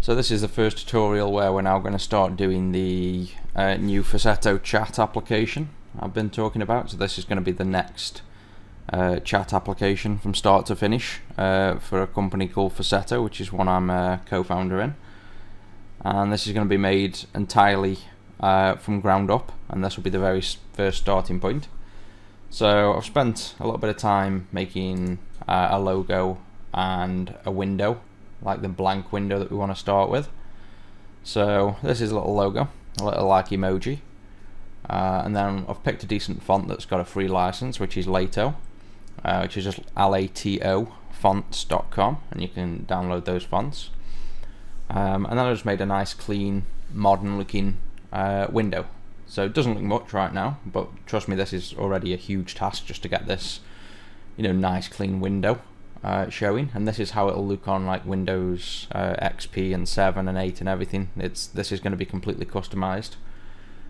So this is the first tutorial where we're now going to start doing the new Facetto chat application I've been talking about. So this is going to be the next chat application from start to finish for a company called Facetto, which is one I'm a co-founder in. And this is going to be made entirely from ground up, and this will be the very first starting point. So I've spent a little bit of time making a logo and a window, like the blank window that we want to start with. So this is a little logo, a little like emoji, and then I've picked a decent font that's got a free license, which is Lato, which is just Lato fonts.com, and you can download those fonts. And then I just made a nice, clean, modern looking window. So it doesn't look much right now, but trust me, this is already a huge task just to get this, nice clean window showing. And this is how it'll look on like Windows XP and 7 and 8 and everything. This is going to be completely customized.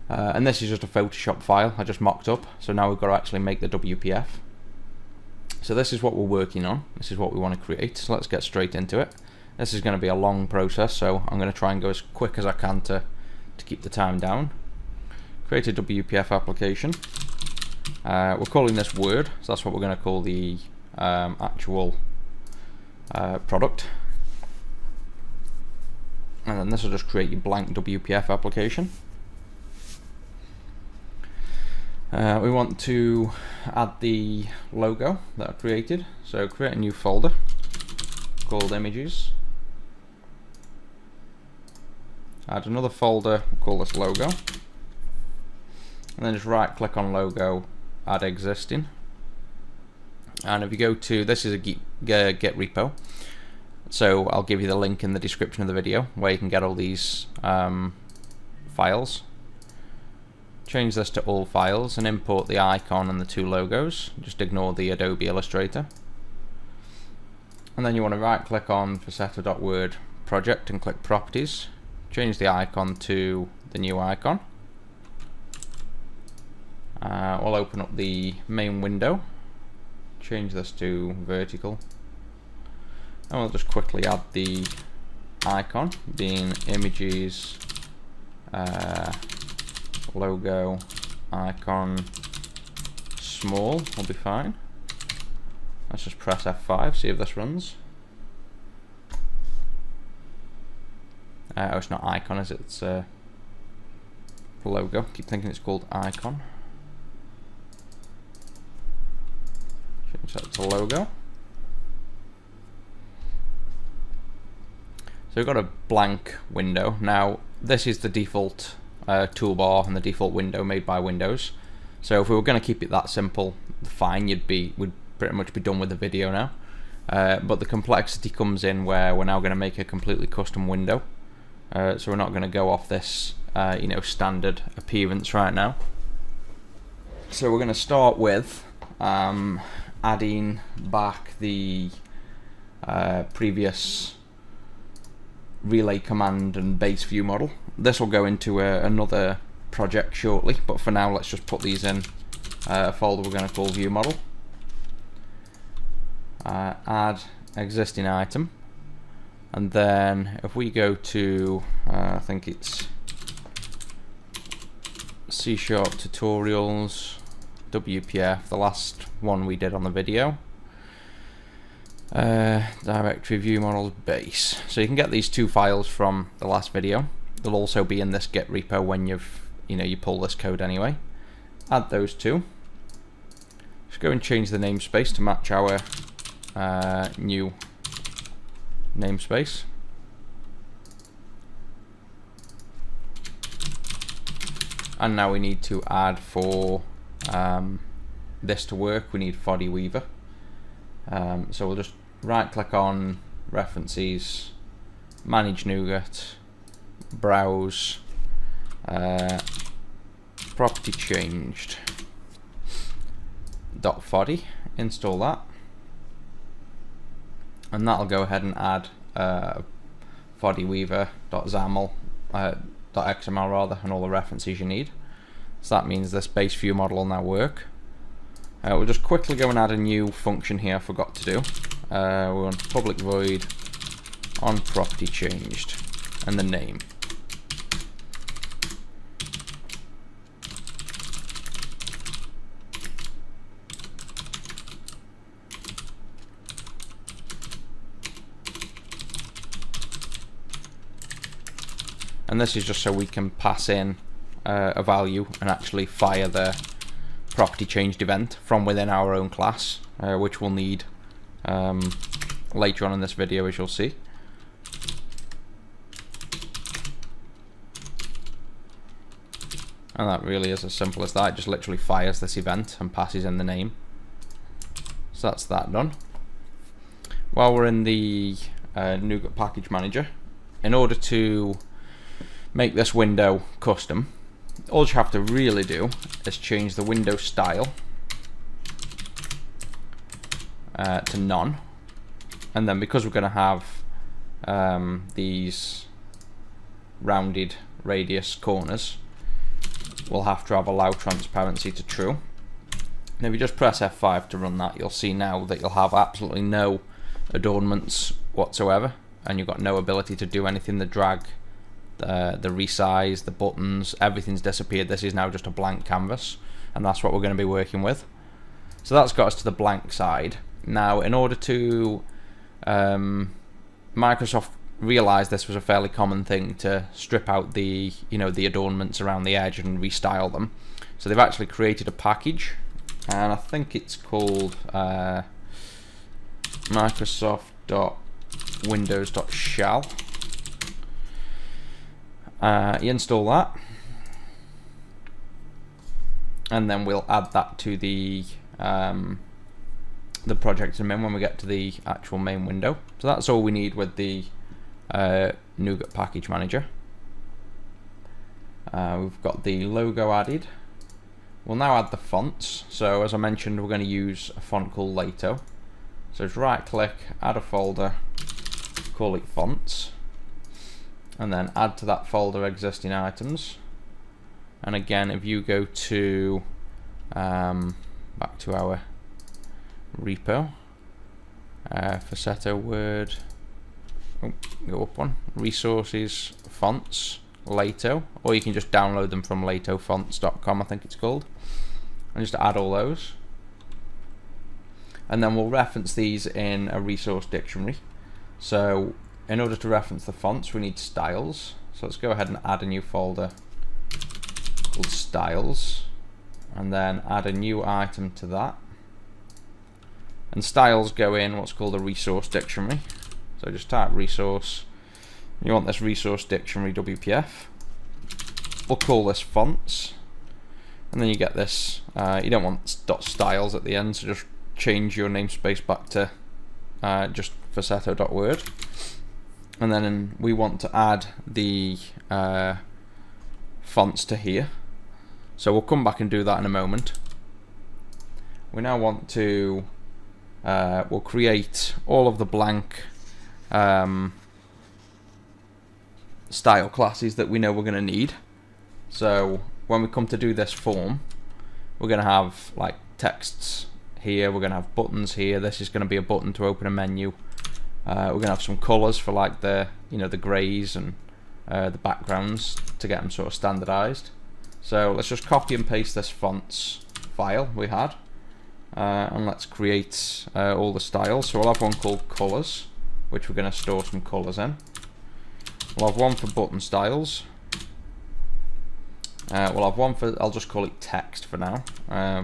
And this is just a Photoshop file I just mocked up. So now we've got to actually make the WPF. So this is what we're working on. This is what we want to create. So let's get straight into it. This is going to be a long process, so I'm going to try and go as quick as I can to keep the time down. Create a WPF application. We're calling this Word, so that's what we're going to call the actual product. And then this will just create your blank WPF application. We want to add the logo that I created, so create a new folder called Images. Add another folder, we'll call this Logo. And then just right click on Logo, Add Existing. And if you go to, this is a Git repo. So I'll give you the link in the description of the video where you can get all these files. Change this to all files and import the icon and the two logos. Just ignore the Adobe Illustrator. And then you want to right click on Facetto.word project and click Properties. Change the icon to the new icon. We'll open up the main window. Change this to vertical. And we'll just quickly add the icon, being Images, logo, icon, small, will be fine. Let's just press F5, see if this runs. Oh, it's not icon, is it? It's logo. Keep thinking it's called icon. Change that to logo. So we've got a blank window. Now, this is the default toolbar and the default window made by Windows. So if we were going to keep it that simple, fine, we'd pretty much be done with the video now. But the complexity comes in where we're now going to make a completely custom window. So we're not going to go off this standard appearance right now. So we're going to start with adding back the previous relay command and base view model. This will go into another project shortly, but for now let's just put these in a folder we're going to call view model. Add existing item. And then if we go to, I think it's C# tutorials, WPF, the last one we did on the video, directory view models base. So you can get these two files from the last video. They'll also be in this Git repo when you pull this code anyway. Add those two. Just go and change the namespace to match our new namespace. And now we need to add for this to work, we need Foddy Weaver. So we'll just right click on References, Manage NuGet, Browse, Property Changed, .foddy, install that. And that'll go ahead and add foddyweaver.xaml, .xml rather, and all the references you need. So that means this base view model will now work. We'll just quickly go and add a new function here I forgot to do. We want public void on property changed. and the name. And this is just so we can pass in a value and actually fire the property changed event from within our own class, which we'll need later on in this video, as you'll see. And that really is as simple as that. It just literally fires this event and passes in the name. So that's that done. While we're in the NuGet Package Manager, in order to make this window custom, all you have to really do is change the window style to none. And then because we're going to have these rounded radius corners, we'll have to have allow transparency to true. And if you just press F5 to run that, you'll see now that you'll have absolutely no adornments whatsoever, and you've got no ability to do anything. The drag, the resize, the buttons, everything's disappeared. This is now just a blank canvas, and that's what we're going to be working with. So that's got us to the blank side. Now, in order to Microsoft realized this was a fairly common thing to strip out the the adornments around the edge and restyle them. So they've actually created a package, and I think it's called Microsoft.windows.shell. You install that, and then we'll add that to the project admin when we get to the actual main window. So that's all we need with the NuGet Package Manager. We've got the logo added. We'll now add the fonts. So as I mentioned, we're going to use a font called Lato. So just right click, add a folder, call it fonts, and then add to that folder existing items. And again, if you go to back to our repo, Faceto Word, go up one, resources, fonts, Lato, or you can just download them from latofonts.com, I think it's called, and just add all those. And then we'll reference these in a resource dictionary. So in order to reference the fonts, we need styles. So let's go ahead and add a new folder called styles, and then add a new item to that. And styles go in what's called a resource dictionary. So just type resource. You want this resource dictionary WPF. We'll call this fonts, and then you get this. You don't want .styles at the end, so just change your namespace back to just faceto.word. And then we want to add the fonts to here. So we'll come back and do that in a moment. We now want to we'll create all of the blank style classes that we know we're going to need. So when we come to do this form, we're going to have like texts here, we're going to have buttons here. This is going to be a button to open a menu. We're going to have some colors for like the the grays and the backgrounds to get them sort of standardized. So let's just copy and paste this fonts file we had, and let's create all the styles. So we'll have one called colors, which we're going to store some colors in. We'll have one for button styles. We'll have one for, I'll just call it text for now,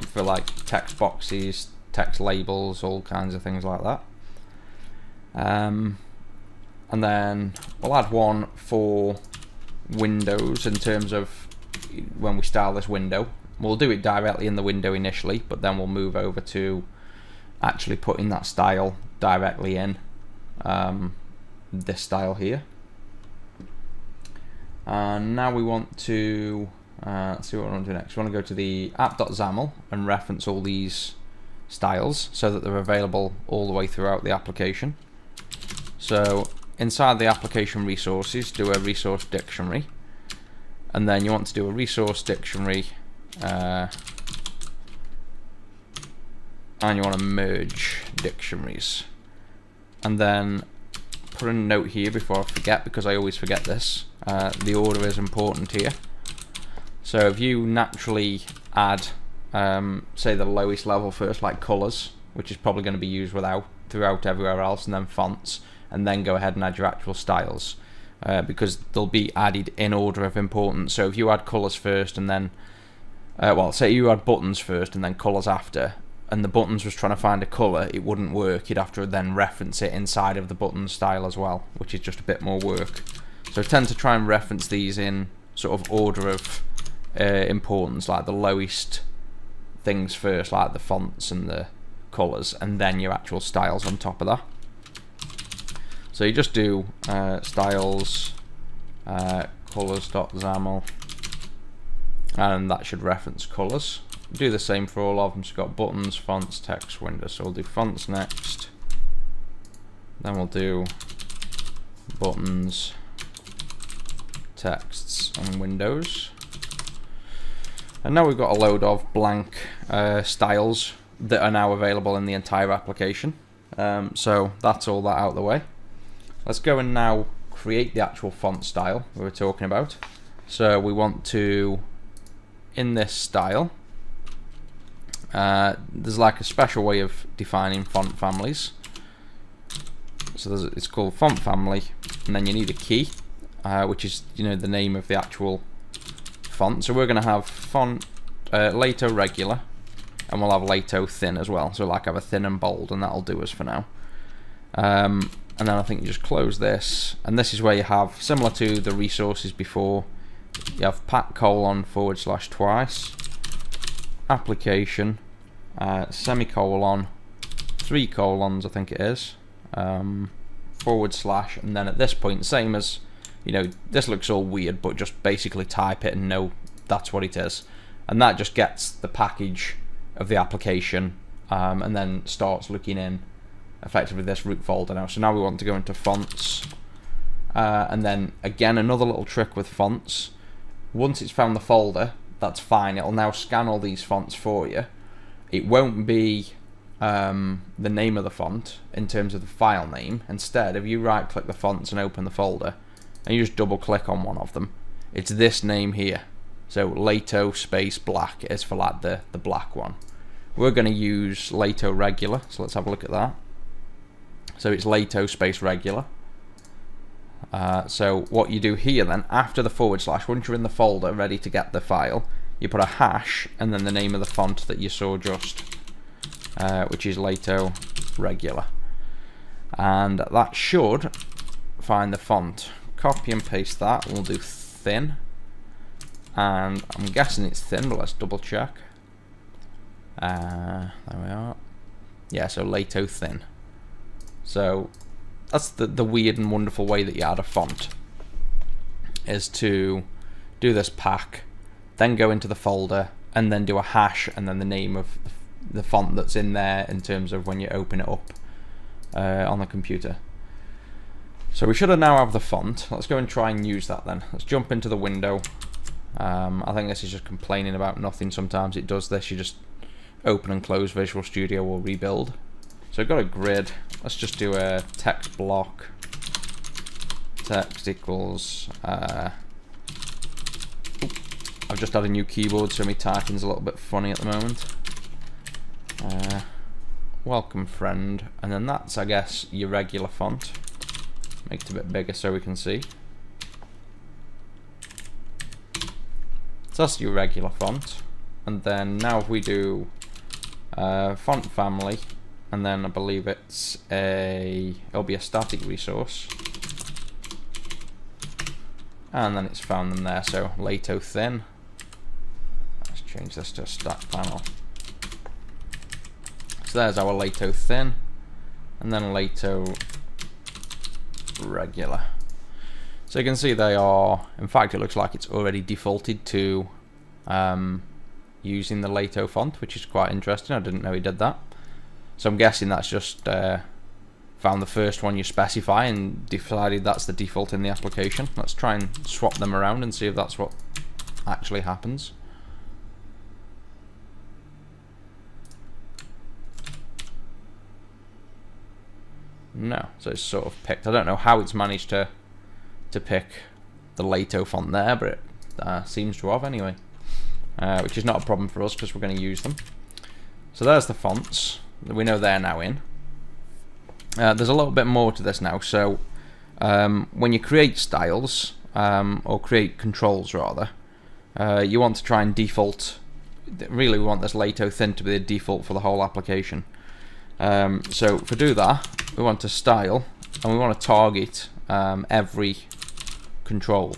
for like text boxes, text labels, all kinds of things like that. And then we'll add one for windows in terms of when we style this window. We'll do it directly in the window initially, but then we'll move over to actually putting that style directly in this style here. And now we want to let's see what we want to do next. We want to go to the app.xaml and reference all these styles so that they're available all the way throughout the application. So inside the application resources, do a resource dictionary, and then you want to do a resource dictionary and you want to merge dictionaries, and then put a note here before I forget, because I always forget this. The order is important here. So if you naturally add, say, the lowest level first, like colours, which is probably going to be used throughout everywhere else, and then fonts, and then go ahead and add your actual styles, because they'll be added in order of importance. So if you add colours first and then, well, say you add buttons first and then colours after, and the buttons was trying to find a colour, it wouldn't work. You'd have to then reference it inside of the button style as well, which is just a bit more work. So I tend to try and reference these in sort of order of importance, like the lowest things first, like the fonts and the colours, and then your actual styles on top of that. So you just do styles colours.xaml, and that should reference colours. Do the same for all of them. So you've got buttons, fonts, text, windows. So we'll do fonts next, then we'll do buttons, texts, and windows. And now we've got a load of blank styles that are now available in the entire application. So that's all that out of the way. Let's go and now create the actual font style we were talking about. So we want to, in this style, there's like a special way of defining font families. So it's called font family, and then you need a key, which is, you know, the name of the actual font. So we're going to have font Lato regular, and we'll have Lato thin as well. So like have a thin and bold, and that'll do us for now. And then I think you just close this, and this is where you have, similar to the resources before, you have // twice, application, semicolon, 3 colons I think it is, /, and then at this point, same as, you know, this looks all weird, but just basically type it and know that's what it is, and that just gets the package of the application, and then starts looking in effectively this root folder now. So now we want to go into fonts, and then again another little trick with fonts. Once it's found the folder, that's fine, it'll now scan all these fonts for you. It won't be the name of the font in terms of the file name. Instead, if you right click the fonts and open the folder, and you just double click on one of them, it's this name here. So Lato space black is for like the black one. We're going to use Lato regular, so let's have a look at that. So it's Lato space regular. So what you do here then, after the /, once you're in the folder ready to get the file, you put a hash and then the name of the font that you saw just, which is Lato regular. And that should find the font. Copy and paste that, we'll do thin. And I'm guessing it's thin, but let's double check. There we are. Yeah, so Lato thin. So that's the weird and wonderful way that you add a font, is to do this pack, then go into the folder, and then do a hash, and then the name of the font that's in there in terms of when you open it up on the computer. So we should have now have the font. Let's go and try and use that then. Let's jump into the window. I think this is just complaining about nothing. Sometimes it does this. You just open and close Visual Studio or rebuild. So I've got a grid. Let's just do a text block. Text equals. I've just had a new keyboard, so my typing's a little bit funny at the moment. Welcome friend, and then that's, I guess, your regular font. Make it a bit bigger so we can see. So that's your regular font, and then now if we do font family, and then I believe it'll be a static resource, and then it's found them there. So Lato thin. Let's change this to a stack panel. So there's our Lato thin, and then Lato regular. So you can see they are, in fact it looks like it's already defaulted to using the Lato font, which is quite interesting. I didn't know he did that. So I'm guessing that's just found the first one you specify and decided that's the default in the application. Let's try and swap them around and see if that's what actually happens. No, so it's sort of picked. I don't know how it's managed to pick the Lato font there, but it seems to have anyway, which is not a problem for us because we're going to use them. So there's the fonts. We know they're now in. There's a little bit more to this now. So when you create styles, or create controls rather, you want to try and default. Really, we want this Lato thin to be the default for the whole application. So to do that, we want to style, and we want to target every control.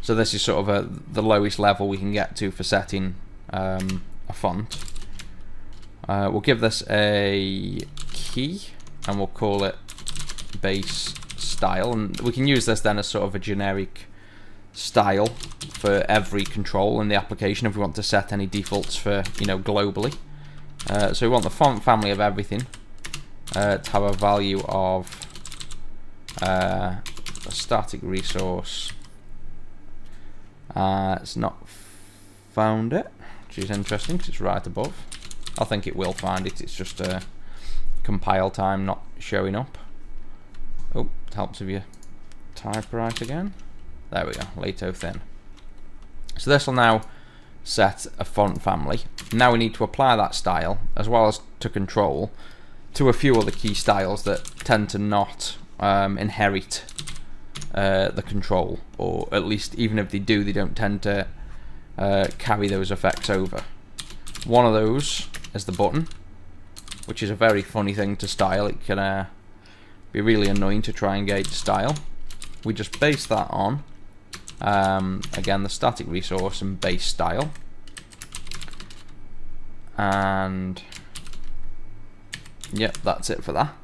So this is sort of the lowest level we can get to for setting a font. We'll give this a key, and we'll call it base style, and we can use this then as sort of a generic style for every control in the application if we want to set any defaults for, you know, globally. So we want the font family of everything to have a value of a static resource. It's not found it, which is interesting because it's right above. I think it will find it, it's just a compile time not showing up. Oh, it helps if you type right again. There we go, Lato thin. So this will now set a font family. Now we need to apply that style, as well as to control, to a few other key styles that tend to not inherit the control, or at least even if they do, they don't tend to carry those effects over. One of those is the button, which is a very funny thing to style. It can be really annoying to try and gauge style. We just base that on again the static resource and base style, and yep, that's it for that.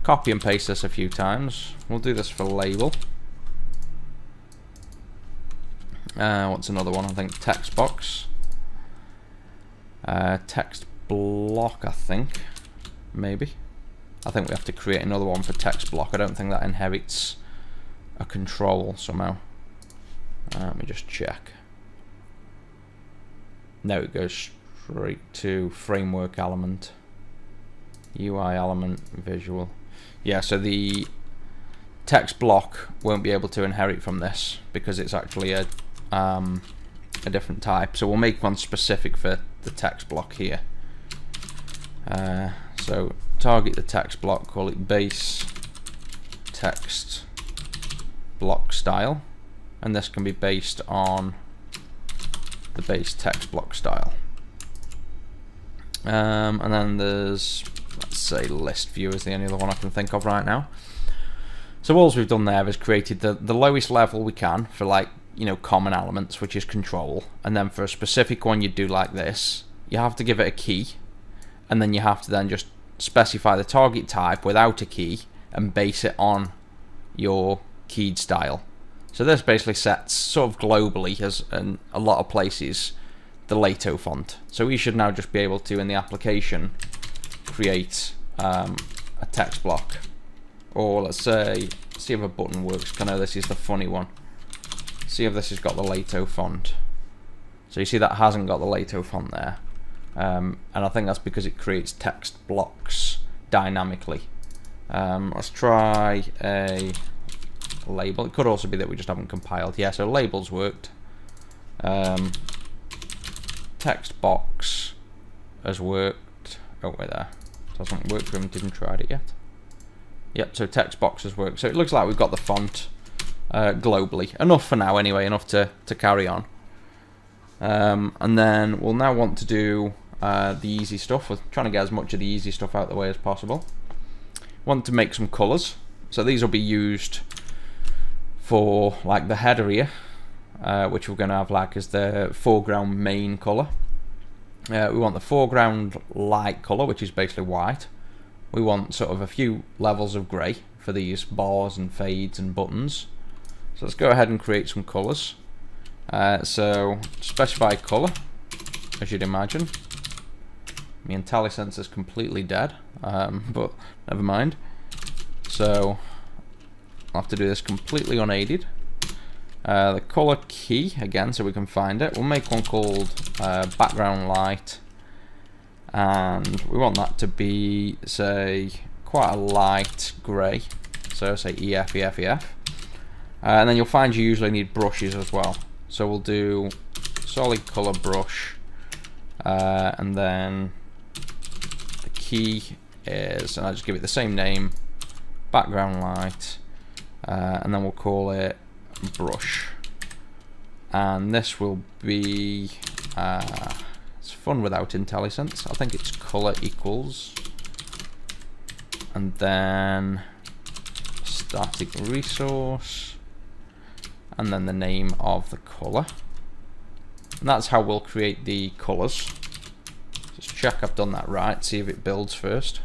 Copy and paste this a few times. We'll do this for label. What's another one? I think text box, text block, I think, maybe. I think we have to create another one for text block. I don't think that inherits a control somehow. Let me just check. No, it goes straight to framework element, UI element, visual. Yeah, so the text block won't be able to inherit from this because it's actually a different type. So we'll make one specific for the text block here. So target the text block, call it base text block style, and this can be based on the base text block style. And then there's, let's say, list view is the only other one I can think of right now. So all we've done there is created the lowest level we can for, like, you know, common elements, which is control, and then for a specific one you do like this, you have to give it a key, and then you have to then just specify the target type without a key and base it on your keyed style. So this basically sets, sort of globally, as in a lot of places, the Lato font. So we should now just be able to, in the application, create a text block, or let's say, see if a button works. I know this is the funny one. See if this has got the Lato font. So you see that hasn't got the Lato font there, and I think that's because it creates text blocks dynamically. Let's try a label. It could also be that we just haven't compiled. Yeah, so labels worked. Text box has worked. Oh wait, there doesn't work for him. Didn't try it yet. Yep, so text box has worked. So it looks like we've got the font globally. Enough for now anyway, enough to carry on. And then we'll now want to do the easy stuff. We're trying to get as much of the easy stuff out of the way as possible. Want to make some colours. So these will be used for, like, the header here, which we're going to have like as the foreground main colour. We want the foreground light colour, which is basically white. We want sort of a few levels of grey for these bars and fades and buttons. So let's go ahead and create some colours. So specify colour, as you'd imagine. My IntelliSense is completely dead, but never mind. So I'll have to do this completely unaided. The colour key, again, so we can find it. We'll make one called background light, and we want that to be, say, quite a light grey, so say EF, EF, EF. And then you'll find you usually need brushes as well, so we'll do solid colour brush, and then the key is, and I'll just give it the same name, background light, and then we'll call it brush. And this will be, it's fun without IntelliSense, I think it's colour equals, and then static resource, and then the name of the colour. And that's how we'll create the colours. Just check I've done that right, see if it builds first.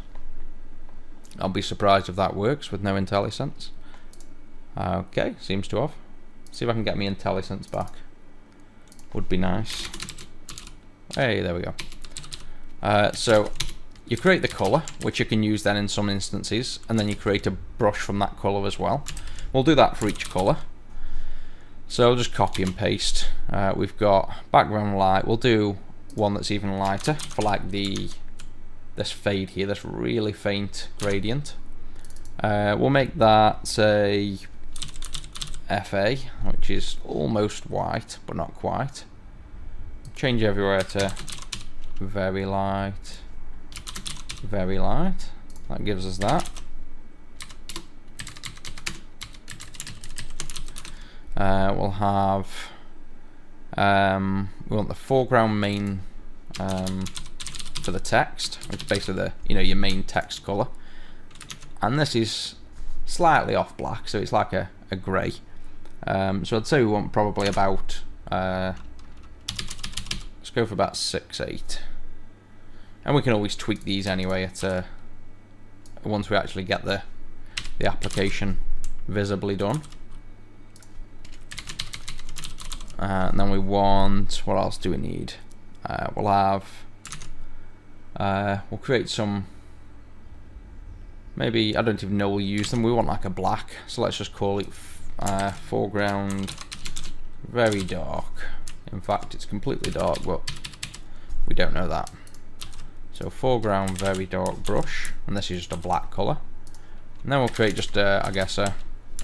I'll be surprised if that works with no IntelliSense. Okay, seems to have. See if I can get me IntelliSense back. Would be nice. Hey, there we go. So you create the colour, which you can use then in some instances, and then you create a brush from that colour as well. We'll do that for each colour. So I'll just copy and paste. We've got background light. We'll do one that's even lighter for like this fade here, this really faint gradient. We'll make that, say, FA, which is almost white but not quite. Change everywhere to very light, very light. That gives us that. We'll have we want the foreground main for the text, which is basically the your main text color, and this is slightly off black, so it's like a grey. So I'd say we want probably about let's go for about 6, 8, and we can always tweak these anyway at once we actually get the application visibly done. And then we want, what else do we need? We'll have, we'll create some, maybe, I don't even know we'll use them. We want like a black, so let's just call it foreground very dark. In fact, it's completely dark, but we don't know that. So foreground very dark brush, and this is just a black color. And then we'll create just, I guess, a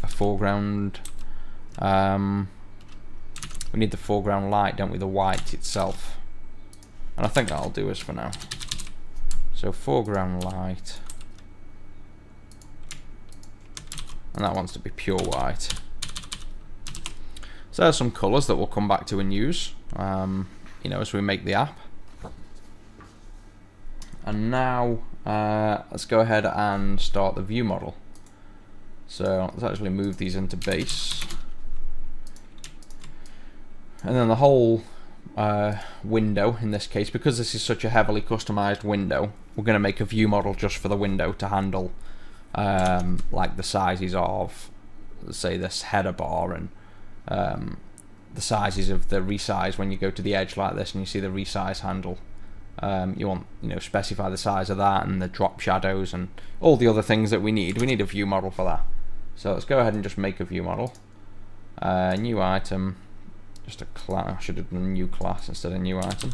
foreground. We need the foreground light, don't we? The white itself. And I think that'll do us for now. So foreground light. And that wants to be pure white. So there's some colours that we'll come back to and use, as we make the app. And now let's go ahead and start the view model. So let's actually move these into base. And then the whole window, in this case, because this is such a heavily customized window, we're going to make a view model just for the window to handle like the sizes of, say, this header bar, and the sizes of the resize when you go to the edge like this and you see the resize handle. You want, specify the size of that and the drop shadows and all the other things that we need. We need a view model for that. So let's go ahead and just make a view model. New item. Just a class. I should have done new class instead of new item.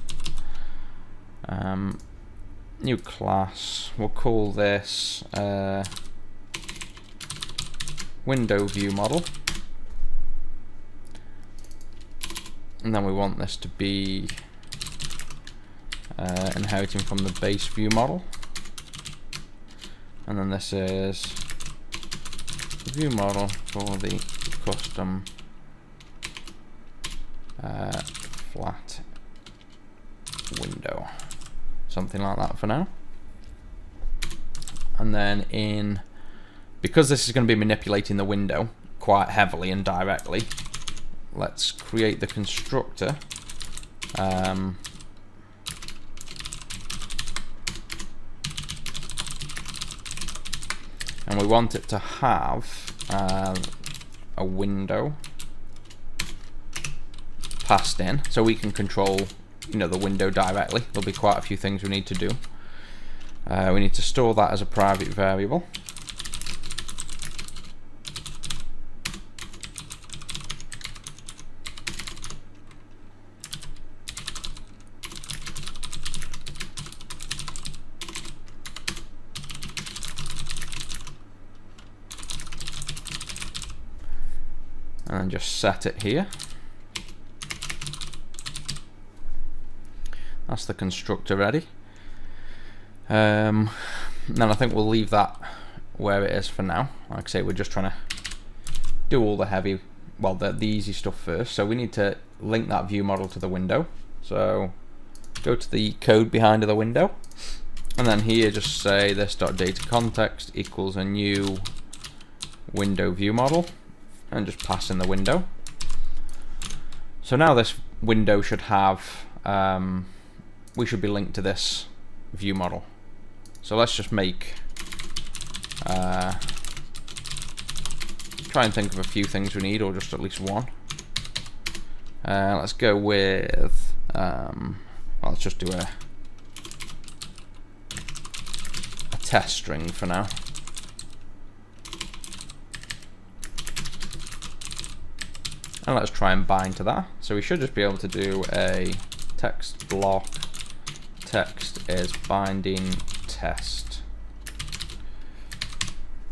New class. We'll call this window view model, and then we want this to be inheriting from the base view model, and then this is the view model for the custom flat window, something like that for now. And then because this is going to be manipulating the window quite heavily and directly, let's create the constructor. And we want it to have a window passed in, so we can control the window directly. There'll be quite a few things we need to do. We need to store that as a private variable. and then just set it here. That's the constructor ready. Then I think we'll leave that where it is for now. Like I say, we're just trying to do all the heavy, well, the easy stuff first. So we need to link that view model to the window. So go to the code behind the window, and then here just say this.dataContext equals a new window view model, and just pass in the window. So now this window should have, we should be linked to this view model. So let's just make, try and think of a few things we need, or just at least one. Let's go with, well, let's just do a test string for now. And let's try and bind to that. So we should just be able to do a text block, text is binding test,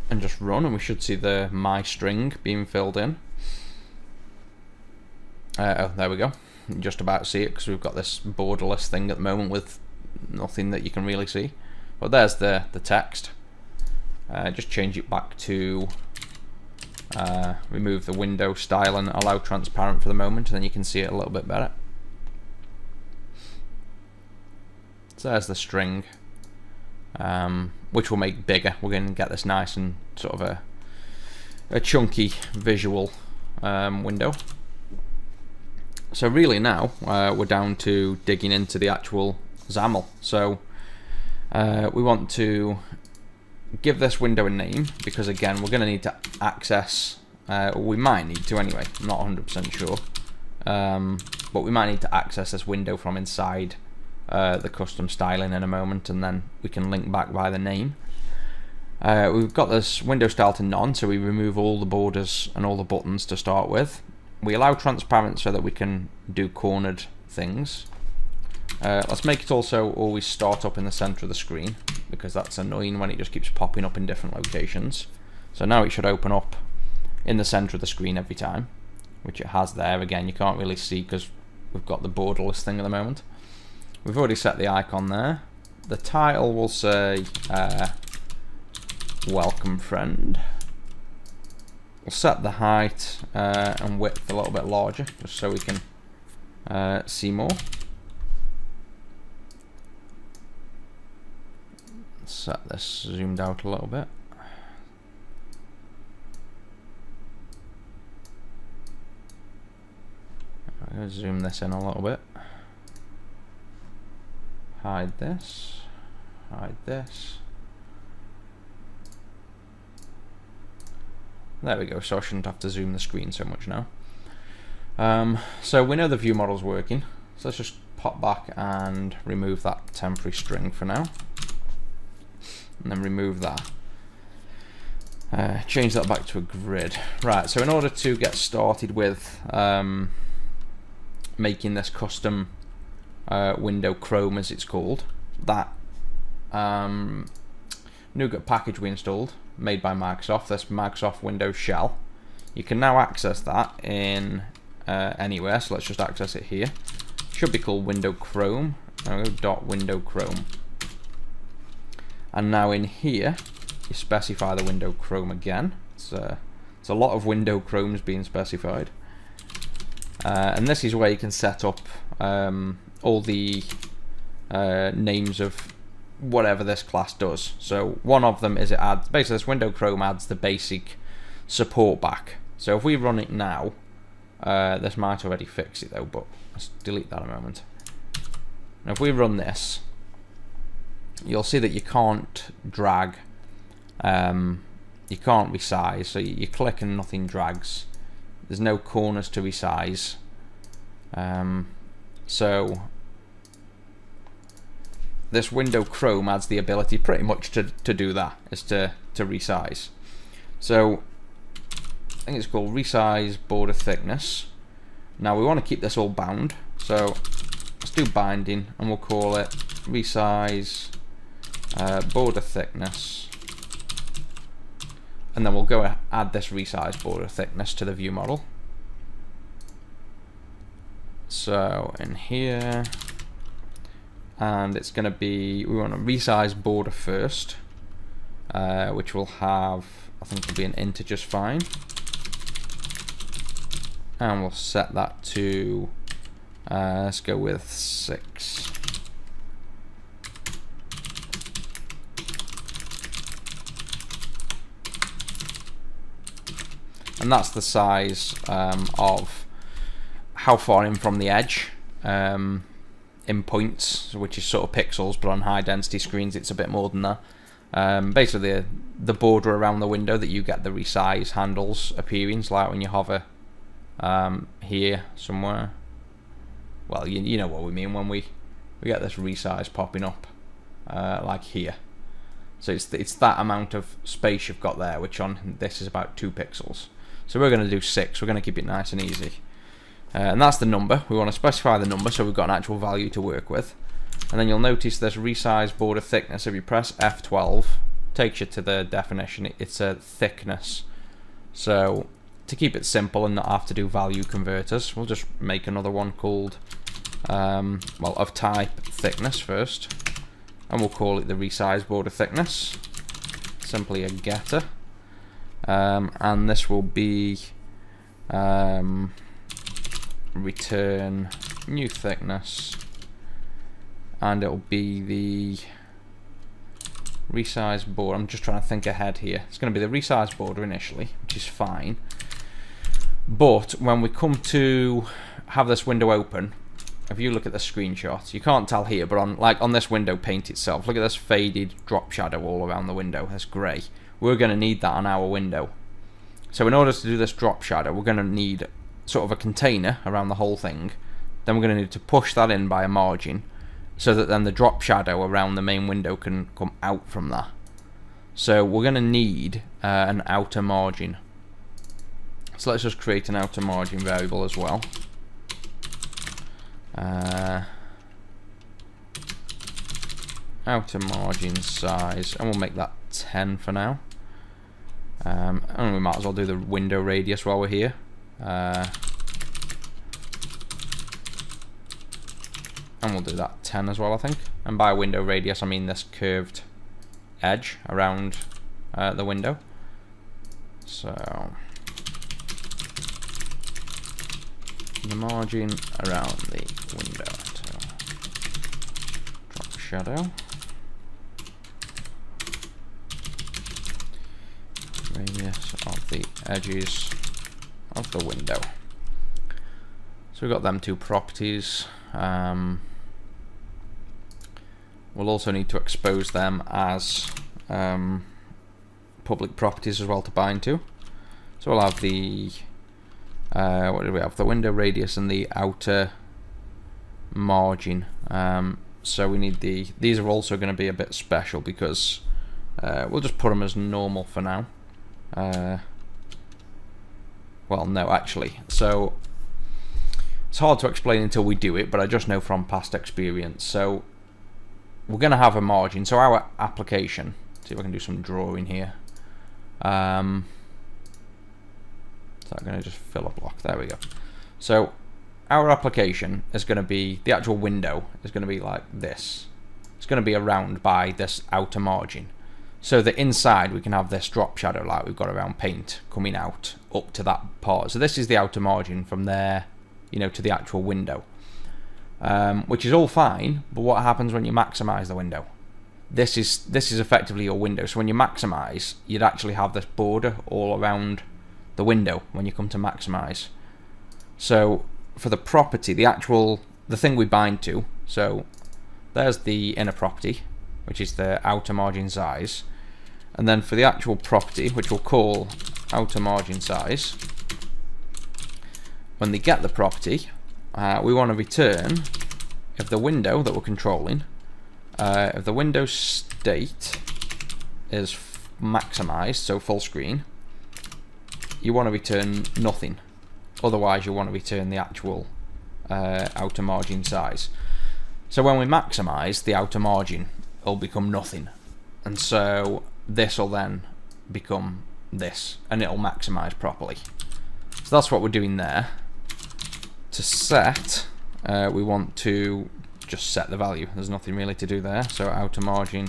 and just run, and we should see the my string being filled in. Oh, there we go. You can just about see it because we've got this borderless thing at the moment with nothing that you can really see. But there's the text. Just change it back to remove the window style and allow transparent for the moment, and then you can see it a little bit better. So there's the string, which we'll make bigger. We're going to get this nice and sort of a chunky visual window. So really now we're down to digging into the actual XAML. So we want to give this window a name, because again we're going to need to access, we might need to anyway, I'm not 100% sure, but we might need to access this window from inside the custom styling in a moment, and then we can link back by the name. We've got this window style to none, so we remove all the borders and all the buttons to start with. We allow transparent so that we can do cornered things. Let's make it also always start up in the center of the screen, because that's annoying when it just keeps popping up in different locations. So now it should open up in the center of the screen every time, which it has there. Again, you can't really see because we've got the borderless thing at the moment. We've already set the icon there. The title will say welcome friend. We'll set the height and width a little bit larger, just so we can see more. Set this zoomed out a little bit. I'm going to zoom this in a little bit. Hide this. Hide this. There we go, so I shouldn't have to zoom the screen so much now. So we know the view model's working, so let's just pop back and remove that temporary string for now. And then remove that. Change that back to a grid. Right, so in order to get started with making this custom window Chrome, as it's called, that NuGet package we installed, made by Microsoft, this Microsoft Windows shell, you can now access that in anywhere. So let's just access it here. Should be called Window Chrome. .window Chrome. And now in here, you specify the window Chrome again. It's a lot of window Chromes being specified. And this is where you can set up all the names of whatever this class does. So one of them is it adds, basically this window Chrome adds the basic support back. So if we run it now, this might already fix it though, but let's delete that a moment. Now if we run this, you'll see that you can't drag, you can't resize, so you click and nothing drags. There's no corners to resize. So this window Chrome adds the ability pretty much to do that, is to resize. So I think it's called resize border thickness. Now we want to keep this all bound, so let's do binding and we'll call it resize border thickness, and then we'll go add this resize border thickness to the view model. So in here, and it's going to be, we want to resize border first, which will have, I think it'll be an int just fine, and we'll set that to, let's go with 6. And that's the size of how far in from the edge in points, which is sort of pixels, but on high density screens it's a bit more than that. Basically the border around the window that you get the resize handles appearing, so like when you hover here somewhere. Well, you know what we mean when we get this resize popping up like here. So it's that amount of space you've got there, which on this is about 2 pixels. So we're going to do 6. We're going to keep it nice and easy. And that's the number. We want to specify the number so we've got an actual value to work with. And then you'll notice this resize border thickness. If you press F12, takes you to the definition. It's a thickness. So to keep it simple and not have to do value converters, we'll just make another one called, well, of type thickness first. And we'll call it the resize border thickness. Simply a getter. And this will be return new thickness, and it'll be the resize border. I'm just trying to think ahead here. It's going to be the resize border initially, which is fine. But when we come to have this window open, if you look at the screenshot, you can't tell here, but on this window paint itself, look at this faded drop shadow all around the window. That's grey. We're going to need that on our window. So in order to do this drop shadow, we're going to need sort of a container around the whole thing. Then we're going to need to push that in by a margin, so that then the drop shadow around the main window can come out from that. So we're going to need an outer margin. So let's just create an outer margin variable as well. Outer margin size, and we'll make that 10 for now. And we might as well do the window radius while we're here. And we'll do that 10 as well, I think. And by window radius I mean this curved edge around the window. So the margin around the window. So drop shadow. Radius of the edges of the window. So we've got them 2 properties. We'll also need to expose them as public properties as well to bind to. So we'll have the what do we have? The window radius and the outer margin. So we need these are also going to be a bit special because we'll just put them as normal for now. Well, no, actually. So it's hard to explain until we do it, but I just know from past experience. So we're going to have a margin. So our application, see if I can do some drawing here. So I'm going to just fill a block. There we go. So our application is going to be, the actual window is going to be like this. It's going to be around by this outer margin. So that inside we can have this drop shadow like we've got around paint coming out up to that part. So this is the outer margin from there, you know, to the actual window, which is all fine. But what happens when you maximize the window? This is effectively your window. So when you maximize, you'd actually have this border all around the window when you come to maximize. So for the property, the thing we bind to, so there's the inner property, which is the outer margin size. And then for the actual property, which we'll call outer margin size, when they get the property, we want to return if the window that we're controlling, if the window state is maximized, so full screen, you want to return nothing. Otherwise you want to return the actual outer margin size. So when we maximize, the outer margin will become nothing, and so this will then become this, and it'll maximize properly. So that's what we're doing there. To set we want to just set the value. There's nothing really to do there. So outer margin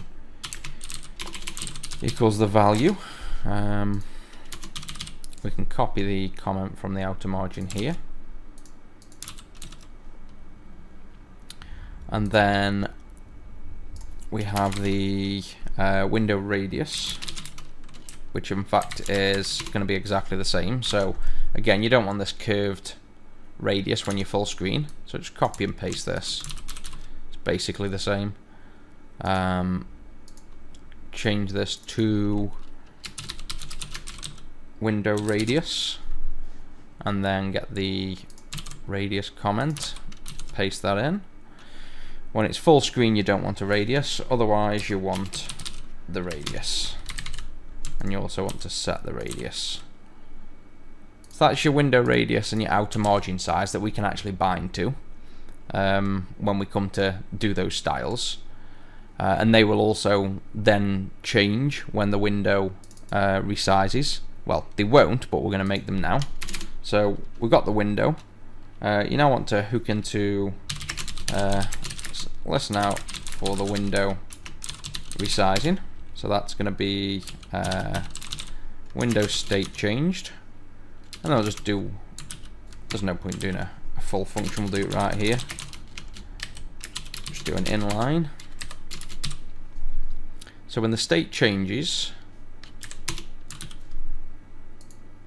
equals the value. We can copy the comment from the outer margin here. And then we have the window radius, which in fact is going to be exactly the same. So again, you don't want this curved radius when you're full screen, so just copy and paste this. It's basically the same. Change this to window radius, and then get the radius comment, paste that in. When it's full screen, you don't want a radius, otherwise you want the radius, and you also want to set the radius. So that's your window radius and your outer margin size that we can actually bind to when we come to do those styles, and they will also then change when the window resizes. Well, they won't, but we're going to make them now. So we've got the window. You now want to hook into listen out for the window resizing. So that's going to be window state changed, and I'll just do, there's no point doing a full function, we'll do it right here. Just do an inline. So when the state changes,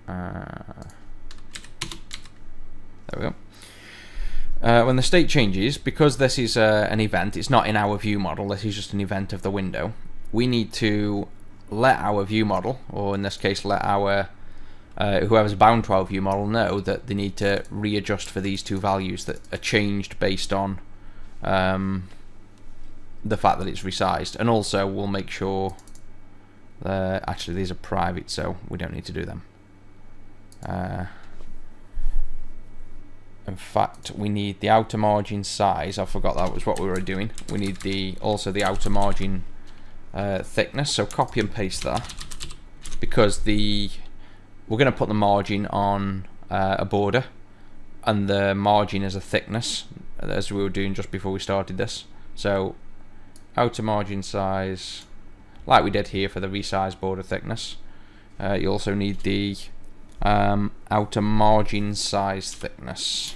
there we go. When the state changes, because this is an event, it's not in our view model, this is just an event of the window, we need to let our view model, or in this case let our whoever's bound to our view model, know that they need to readjust for these two values that are changed based on the fact that it's resized. And also we'll make sure actually these are private, so we don't need to do them. In fact, we need the outer margin size. I forgot that was what we were doing. We need also the outer margin thickness. So copy and paste that, because we're going to put the margin on a border, and the margin is a thickness, as we were doing just before we started this. So outer margin size, like we did here for the resized border thickness. You also need the outer margin size thickness,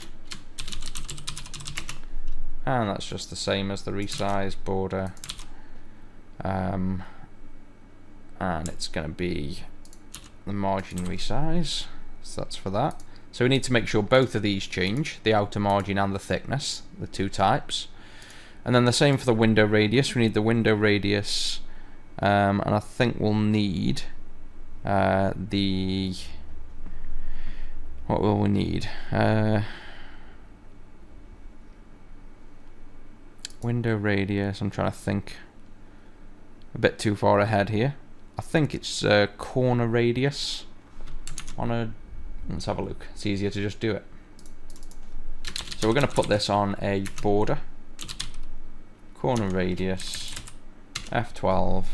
and that's just the same as the resized border, and it's going to be the margin resize, so that's for that. So we need to make sure both of these change, the outer margin and the thickness, the two types. And then the same for the window radius. We need the window radius, and I think we'll need what will we need? Window radius, I'm trying to think a bit too far ahead here. I think it's corner radius let's have a look. It's easier to just do it. So we're going to put this on a border. Corner radius F12.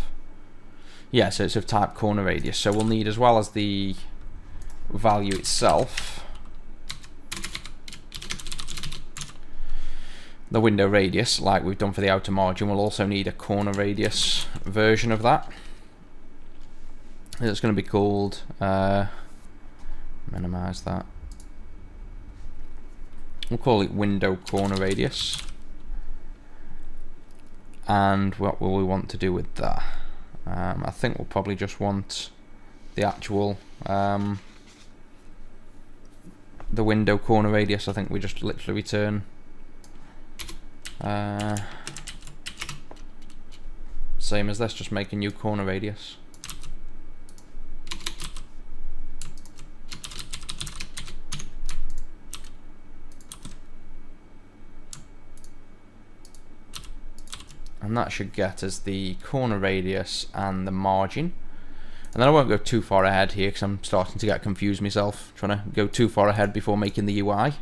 Yeah, so it's of type corner radius. So we'll need, as well as the value itself, the window radius, like we've done for the outer margin. We'll also need a corner radius version of that. It's going to be called, minimize that, we'll call it window corner radius. And what will we want to do with that? I think we'll probably just want the actual the window corner radius. I think we just literally return same as this, just make a new corner radius. And that should get us the corner radius and the margin. And then I won't go too far ahead here, because I'm starting to get confused myself, trying to go too far ahead before making the UI.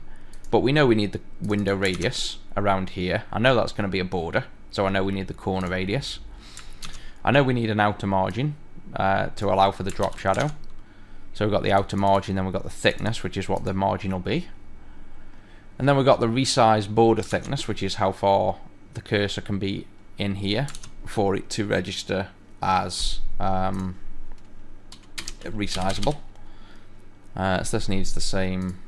But we know we need the window radius around here. I know that's going to be a border, so I know we need the corner radius. I know we need an outer margin to allow for the drop shadow. So we've got the outer margin, then we've got the thickness, which is what the margin will be. And then we've got the resize border thickness, which is how far the cursor can be in here for it to register as resizable. So this needs the same.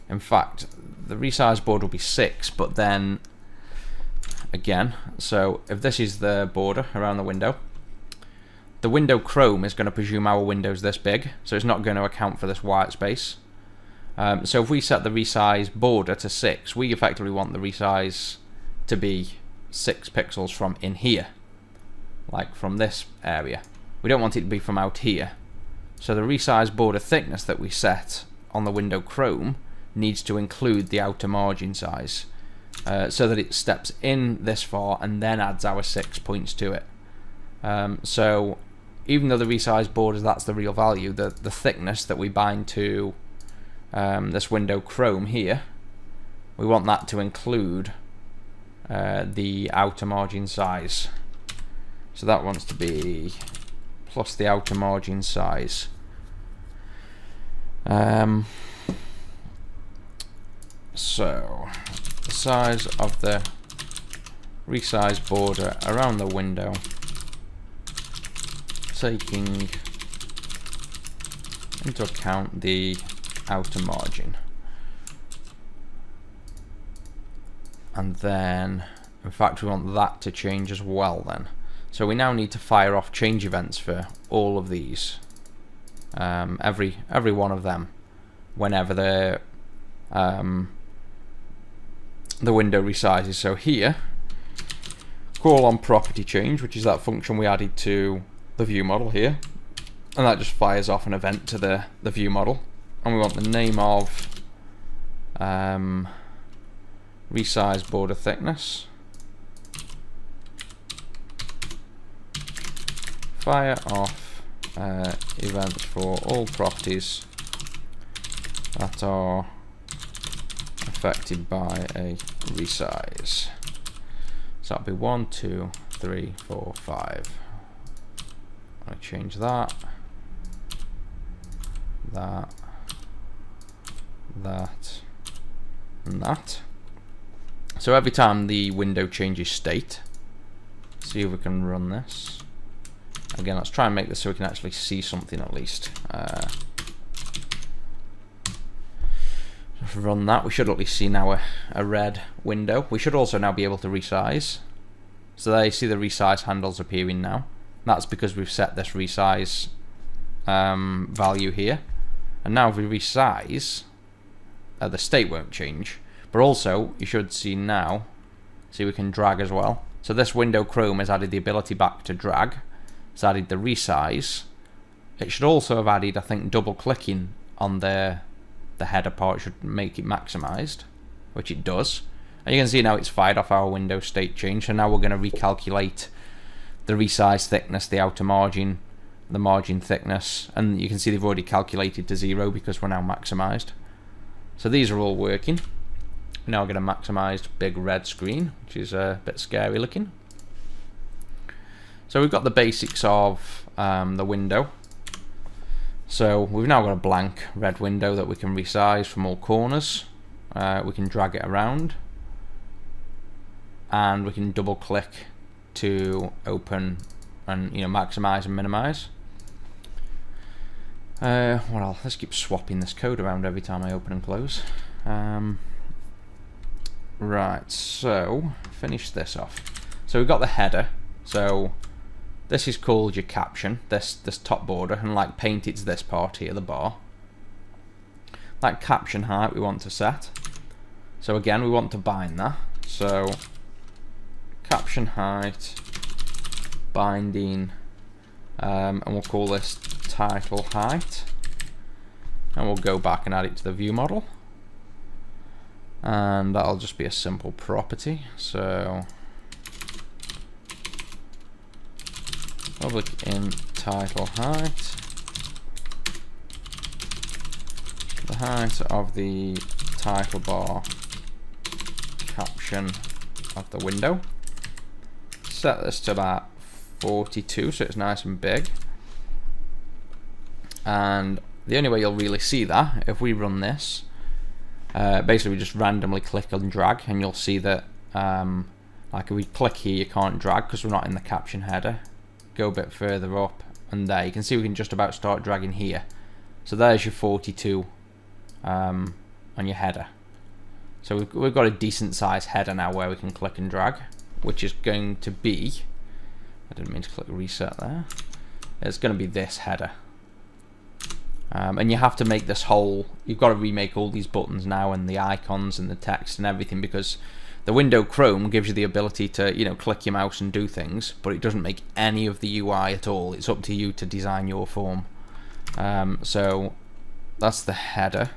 In fact, the resize border will be 6, but then again, so if this is the border around the window Chrome is going to presume our window's this big, so it's not going to account for this white space. So if we set the resize border to 6, we effectively want the resize to be 6 pixels from in here, like from this area. We don't want it to be from out here. So the resize border thickness that we set on the window Chrome needs to include the outer margin size, so that it steps in this far and then adds our 6 points to it. So even though the resize border, that's the real value, the thickness that we bind to this window Chrome here, we want that to include the outer margin size. So that wants to be plus the outer margin size. So the size of the resize border around the window, taking into account the outer margin. And then, in fact, we want that to change as well then. So we now need to fire off change events for all of these, every one of them, whenever the window resizes. So here, call on property change, which is that function we added to the view model here, and that just fires off an event to the view model. And we want the name of resize border thickness, fire off events for all properties that are affected by a resize. So that'll be 1, 2, 3, 4, 5. I change that, and that. So every time the window changes state, see if we can run this. Again, let's try and make this so we can actually see something at least. Run that, we should at least see now a red window. We should also now be able to resize. So there you see the resize handles appearing now. That's because we've set this resize value here. And now if we resize, the state won't change. But also, you should see now, see we can drag as well. So this window Chrome has added the ability back to drag. It's added the resize. It should also have added, I think, double clicking on the header part should make it maximized, which it does. And you can see now it's fired off our window state change. So now we're going to recalculate the resize thickness, the outer margin, the margin thickness, and you can see they've already calculated to 0 because we're now maximized. So these are all working. We're now going to maximized big red screen, which is a bit scary looking. So we've got the basics of the window. So we've now got a blank red window that we can resize from all corners. We can drag it around, and we can double click to open and maximize and minimize. What else? Let's keep swapping this code around every time I open and close. Right, so finish this off. So we've got the header. So this is called your caption, this top border, and like paint, it's this part here, the bar. That caption height we want to set. So again, we want to bind that. So caption height binding, and we'll call this title height, and we'll go back and add it to the view model, and that'll just be a simple property. So public in title height, the height of the title bar caption of the window. Set this to about 42 so it's nice and big. And the only way you'll really see that if we run this, Basically we just randomly click and drag, and you'll see that like if we click here, you can't drag because we're not in the caption header. Go a bit further up, and there you can see we can just about start dragging here. So there's your 42 on your header. So we've got a decent size header now where we can click and drag, which is going to be, I didn't mean to click reset there, it's going to be this header. And you have to make this whole, you've got to remake all these buttons now, and the icons and the text and everything, because the window Chrome gives you the ability to, you know, click your mouse and do things, but it doesn't make any of the UI at all. It's up to you to design your form. So that's the header.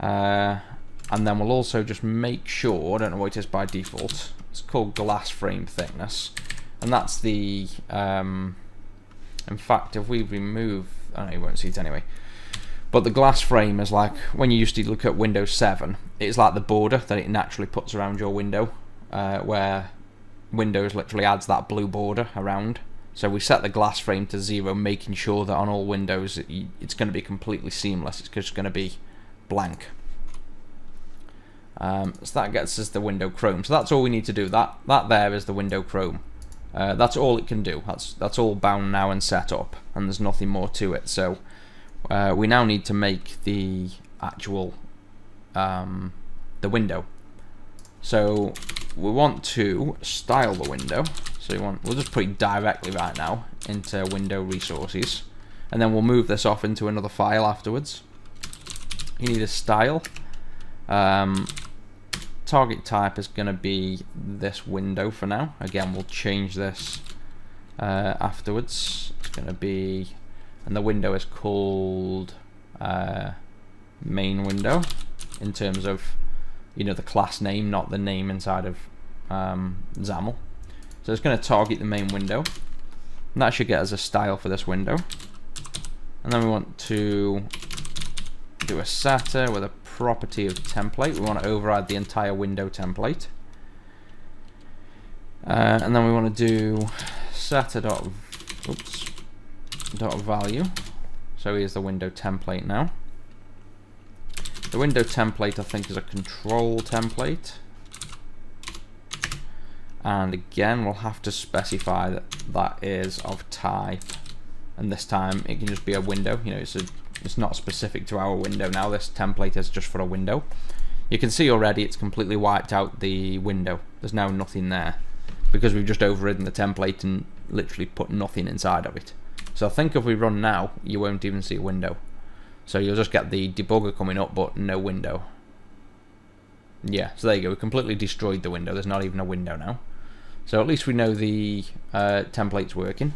And then we'll also just make sure, I don't know what it is by default, it's called glass frame thickness, and that's the, in fact if we remove, I know you won't see it anyway, but the glass frame is like, when you used to look at Windows 7, it's like the border that it naturally puts around your window, where Windows literally adds that blue border around. So we set the glass frame to 0, making sure that on all windows it's going to be completely seamless, it's just going to be blank. So that gets us the window Chrome. So that's all we need to do. That there is the window Chrome. That's all it can do. That's all bound now and set up, and there's nothing more to it. So we now need to make the actual the window. So we want to style the window. So we'll just put it directly right now into window resources, and then we'll move this off into another file afterwards. You need a style. Target type is going to be this window for now. Again, we'll change this afterwards. It's going to be, and the window is called main window in terms of, you know, the class name, not the name inside of XAML. So it's going to target the main window, and that should get us a style for this window. And then we want to do a setter with a property of template. We want to override the entire window template, and then we want to do setter dot value. So here's the window template now. The window template I think is a control template, and again we'll have to specify that that is of type, and this time it can just be a window. You know, it's not specific to our window now. This template is just for a window. You can see already it's completely wiped out the window. There's now nothing there because we've just overridden the template and literally put nothing inside of it. So I think if we run now, you won't even see a window. So you'll just get the debugger coming up but no window. Yeah, so there you go. We completely destroyed the window. There's not even a window now. So at least we know the template's working.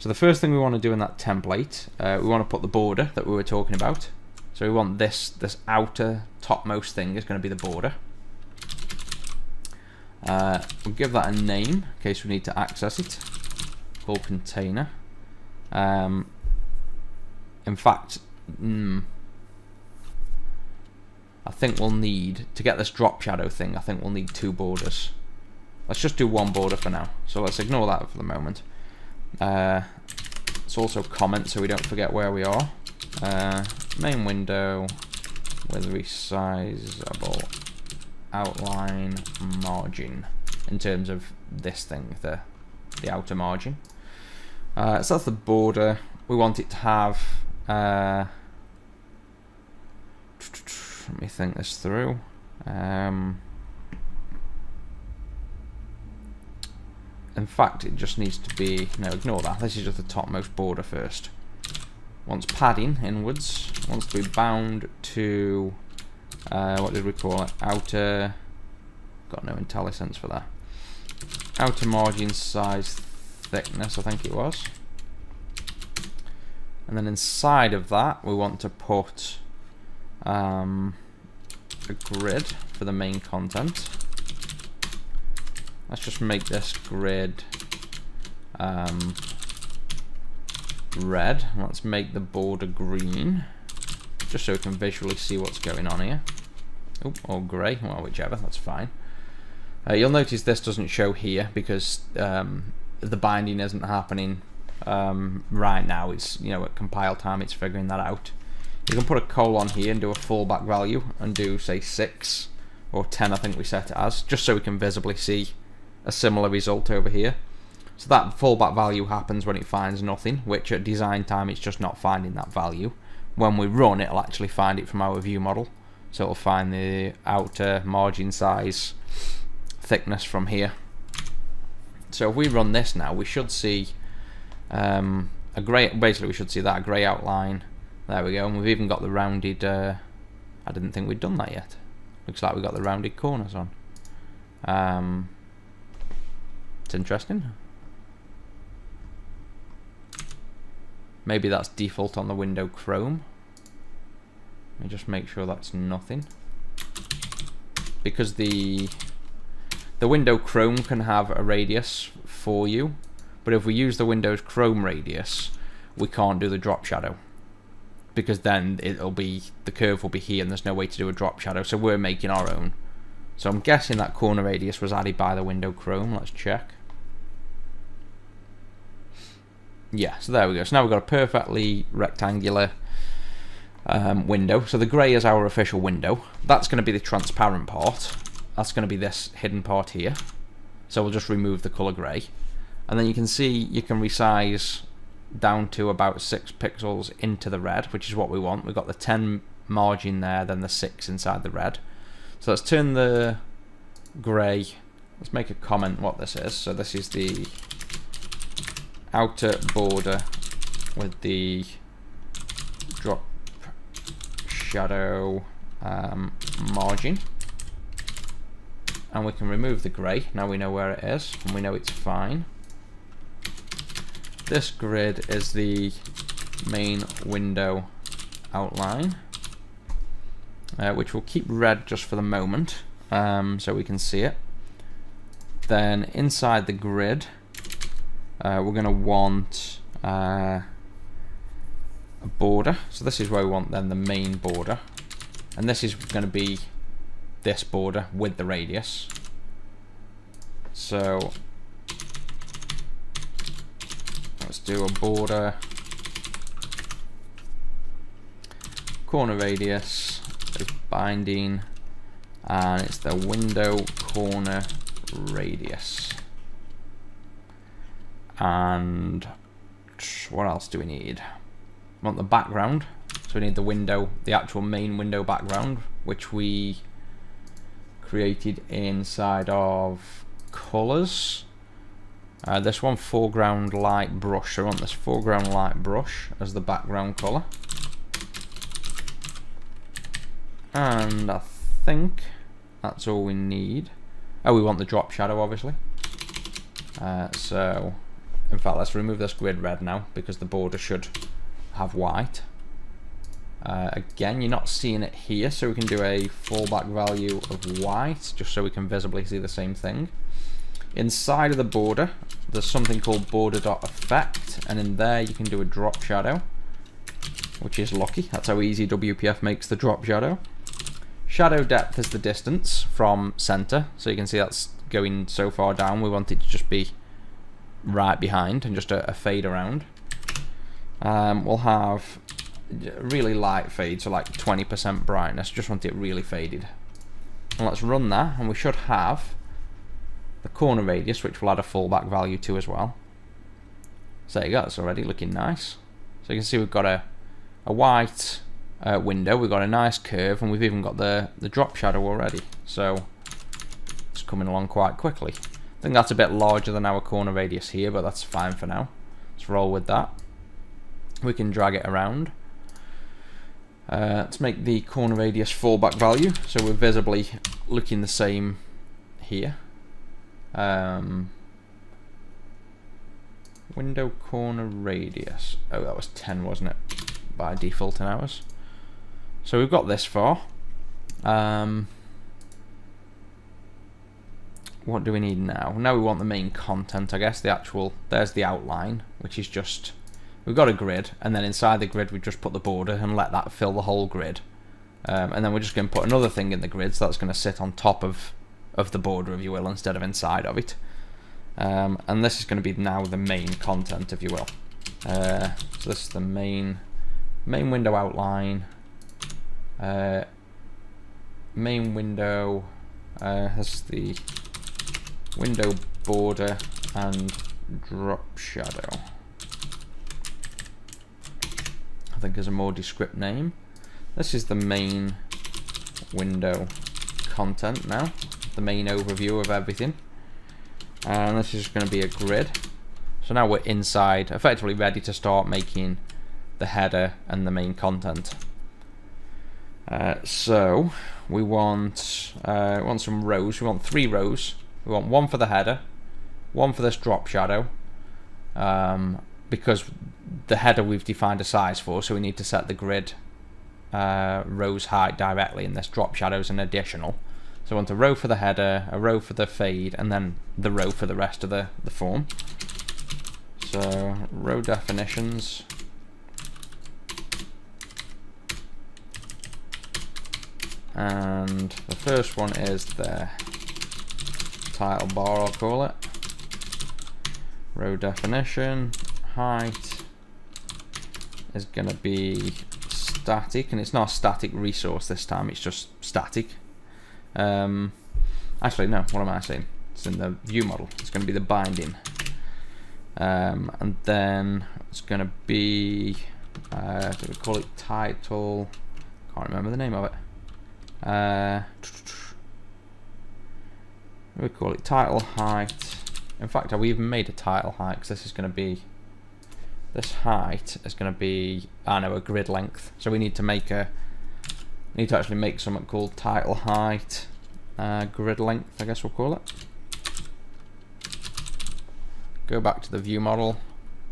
So the first thing we want to do in that template, we want to put the border that we were talking about. So we want this outer topmost thing is going to be the border. We'll give that a name in case we need to access it, called container. In fact, I think we'll need, to get this drop shadow thing, I think we'll need 2 borders. Let's just do 1 border for now. So let's ignore that for the moment. It's also comment so we don't forget where we are. Main window with resizable outline margin in terms of this thing, the outer margin. So that's the border. We want it to have, let me think this through. In fact, it just needs to be, no, ignore that. This is just the topmost border first. Wants padding inwards. Wants to be bound to, what did we call it? Outer, got no IntelliSense for that. Outer margin size thickness, I think it was. And then inside of that, we want to put a grid for the main content. Let's just make this grid red. Let's make the border green, just so we can visually see what's going on here. Oh, or grey, well, whichever, that's fine. You'll notice this doesn't show here because the binding isn't happening right now. It's, you know, at compile time it's figuring that out. You can put a colon here and do a fallback value and do, say, 6 or 10, I think we set it as, just so we can visibly see a similar result over here. So that fallback value happens when it finds nothing, which at design time it's just not finding that value. When we run, it'll actually find it from our view model. So it'll find the outer margin size thickness from here. So if we run this now, we should see a grey, basically we should see that, a grey outline. There we go, and we've even got the rounded, I didn't think we'd done that yet. Looks like we've got the rounded corners on. It's interesting. Maybe that's default on the window Chrome. Let me just make sure that's nothing. Because the window Chrome can have a radius for you, but if we use the Windows Chrome radius, we can't do the drop shadow. Because then it'll be, the curve will be here and there's no way to do a drop shadow, so we're making our own. So I'm guessing that corner radius was added by the window Chrome. Let's check. Yeah, so there we go. So now we've got a perfectly rectangular window. So the grey is our official window. That's going to be the transparent part. That's going to be this hidden part here. So we'll just remove the colour grey. And then you can see you can resize down to about 6 pixels into the red, which is what we want. We've got the 10 margin there, then the 6 inside the red. So let's turn the grey, let's make a comment what this is. So this is the outer border with the drop shadow margin. And we can remove the grey, now we know where it is, and we know it's fine. This grid is the main window outline, which we'll keep red just for the moment, so we can see it. Then inside the grid, we're going to want a border. So this is where we want then the main border, and this is going to be this border with the radius. So let's do a border, corner radius is binding, and it's the window corner radius. And what else do we need? We want the background, so we need the window, the actual main window background, which we created inside of colors. This one, foreground light brush, so we want this foreground light brush as the background color. And I think that's all we need. Oh, we want the drop shadow, obviously. So in fact, let's remove this grid red now, because the border should have white. Again, you're not seeing it here, so we can do a fallback value of white, just so we can visibly see the same thing. Inside of the border, there's something called border.effect, and in there you can do a drop shadow, which is lucky. That's how easy WPF makes the drop shadow. Shadow depth is the distance from center, so you can see that's going so far down. We want it to just be right behind and just a fade around. We'll have really light fade, so like 20% brightness, just want it really faded. And let's run that, and we should have the corner radius, which we'll add a fallback value to as well. So there you go, it's already looking nice. So you can see we've got a white window, we've got a nice curve, and we've even got the drop shadow already. So it's coming along quite quickly. I think that's a bit larger than our corner radius here, but that's fine for now. Let's roll with that. We can drag it around. Let's make the corner radius fallback value, so we're visibly looking the same here. Window corner radius. Oh, that was 10, wasn't it? By default in ours. So we've got this far. What do we need now? Now we want the main content, I guess. The actual, there's the outline, which is just, we've got a grid, and then inside the grid we just put the border and let that fill the whole grid. And then we're just going to put another thing in the grid, so that's going to sit on top of the border, if you will, instead of inside of it. And this is going to be now the main content, if you will. So this is the main window outline, main window has the window border and drop shadow. I think is a more descript name. This is the main window content now, the main overview of everything. And this is going to be a grid. So now we're inside, effectively ready to start making the header and the main content. So we want some rows. We want 3 rows. We want 1 for the header, 1 for this drop shadow, because the header we've defined a size for, so we need to set the grid rows height directly, and this drop shadow is an additional. So I want a row for the header, a row for the fade, and then the row for the rest of the form. So row definitions. And the first one is the title bar, I'll call it. Row definition, height is going to be static, and it's not a static resource this time, it's just static. Actually no, what am I saying? It's in the view model, it's going to be the binding. And then it's going to be, do we call it title? Can't remember the name of it. We call it title height. In fact, have we even made a title height? Because this is going to be, this height is going to be, I know, a grid length. So we need to make actually make something called title height grid length, I guess we'll call it. Go back to the view model.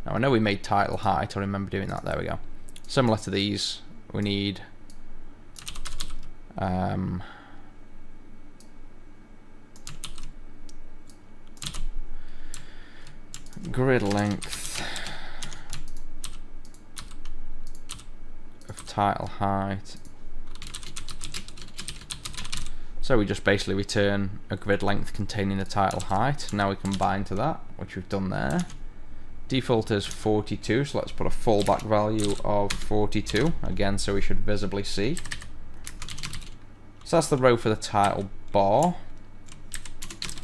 Now I know we made title height, I remember doing that, there we go. Similar to these, we need grid length of title height. So we just basically return a grid length containing the title height. Now we can bind to that, which we've done there. Default is 42, so let's put a fallback value of 42 again, so we should visibly see. So that's the row for the title bar.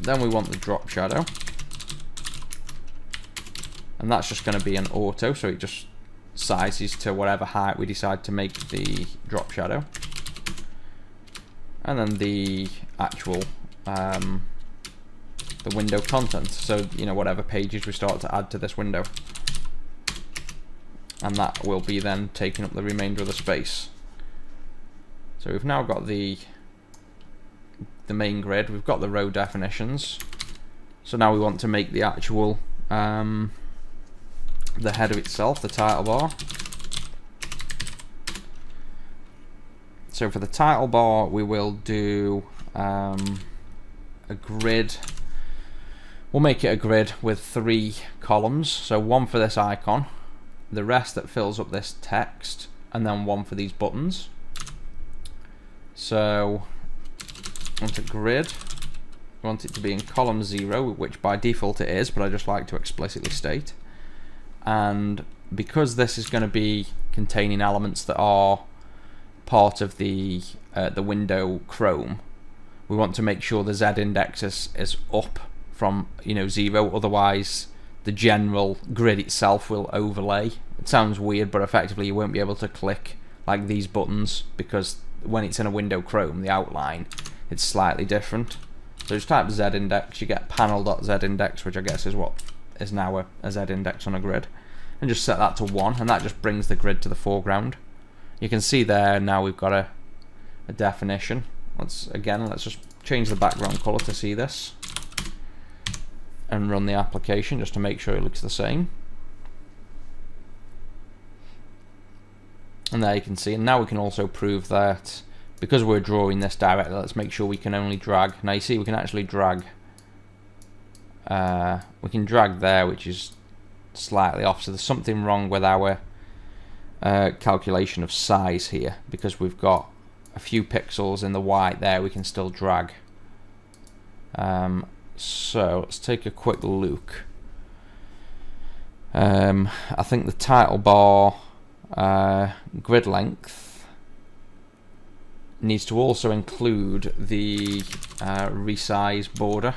Then we want the drop shadow, and that's just going to be an auto, so it just sizes to whatever height we decide to make the drop shadow. And then the actual the window content, so you know, whatever pages we start to add to this window, and that will be then taking up the remainder of the space. So we've now got the main grid, we've got the row definitions, so now we want to make the actual the header itself, the title bar. So for the title bar we will do a grid. We'll make it a grid with 3 columns, so 1 for this icon, the rest that fills up this text, and then 1 for these buttons. So I want a grid, I want it to be in column 0, which by default it is, but I just like to explicitly state. And because this is going to be containing elements that are part of the window Chrome, we want to make sure the Z index is up from 0, otherwise the general grid itself will overlay. It sounds weird, but effectively you won't be able to click like these buttons, because when it's in a window Chrome, the outline, it's slightly different. So just type Z index, you get panel.zIndex, which I guess is what is now a Z index on a grid, and just set that to 1, and that just brings the grid to the foreground. You can see there now we've got a definition. Let's just change the background color to see this, and run the application just to make sure it looks the same. And there you can see, and now we can also prove that because we're drawing this directly, let's make sure we can only drag. Now you see we can actually drag, we can drag there, which is slightly off, so there's something wrong with our calculation of size here, because we've got a few pixels in the white there we can still drag. So let's take a quick look. I think the title bar grid length needs to also include the resize border,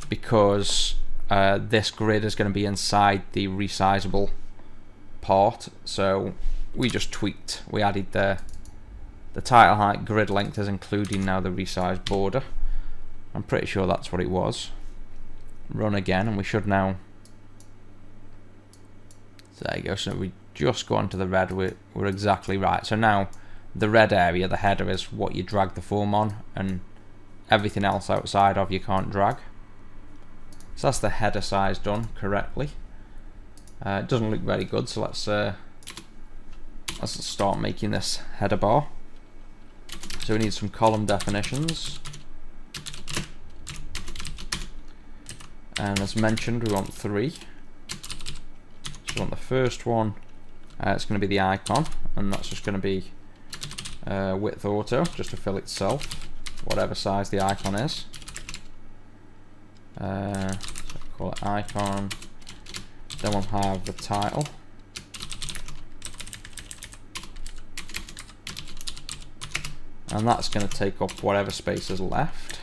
because this grid is going to be inside the resizable part. So we just tweaked, we added the title height grid length is including now the resize border. I'm pretty sure that's what it was. Run again and we should now, there you go, so we just go onto the red, we're exactly right. So now the red area, the header, is what you drag the form on, and everything else outside of you can't drag. So that's the header size done correctly. It doesn't look very good, so let's start making this header bar. So we need some column definitions, and as mentioned we want 3. So we want the first one, it's going to be the icon, and that's just going to be width auto, just to fill itself, whatever size the icon is. So call it icon, then we'll have the title. And that's going to take up whatever space is left.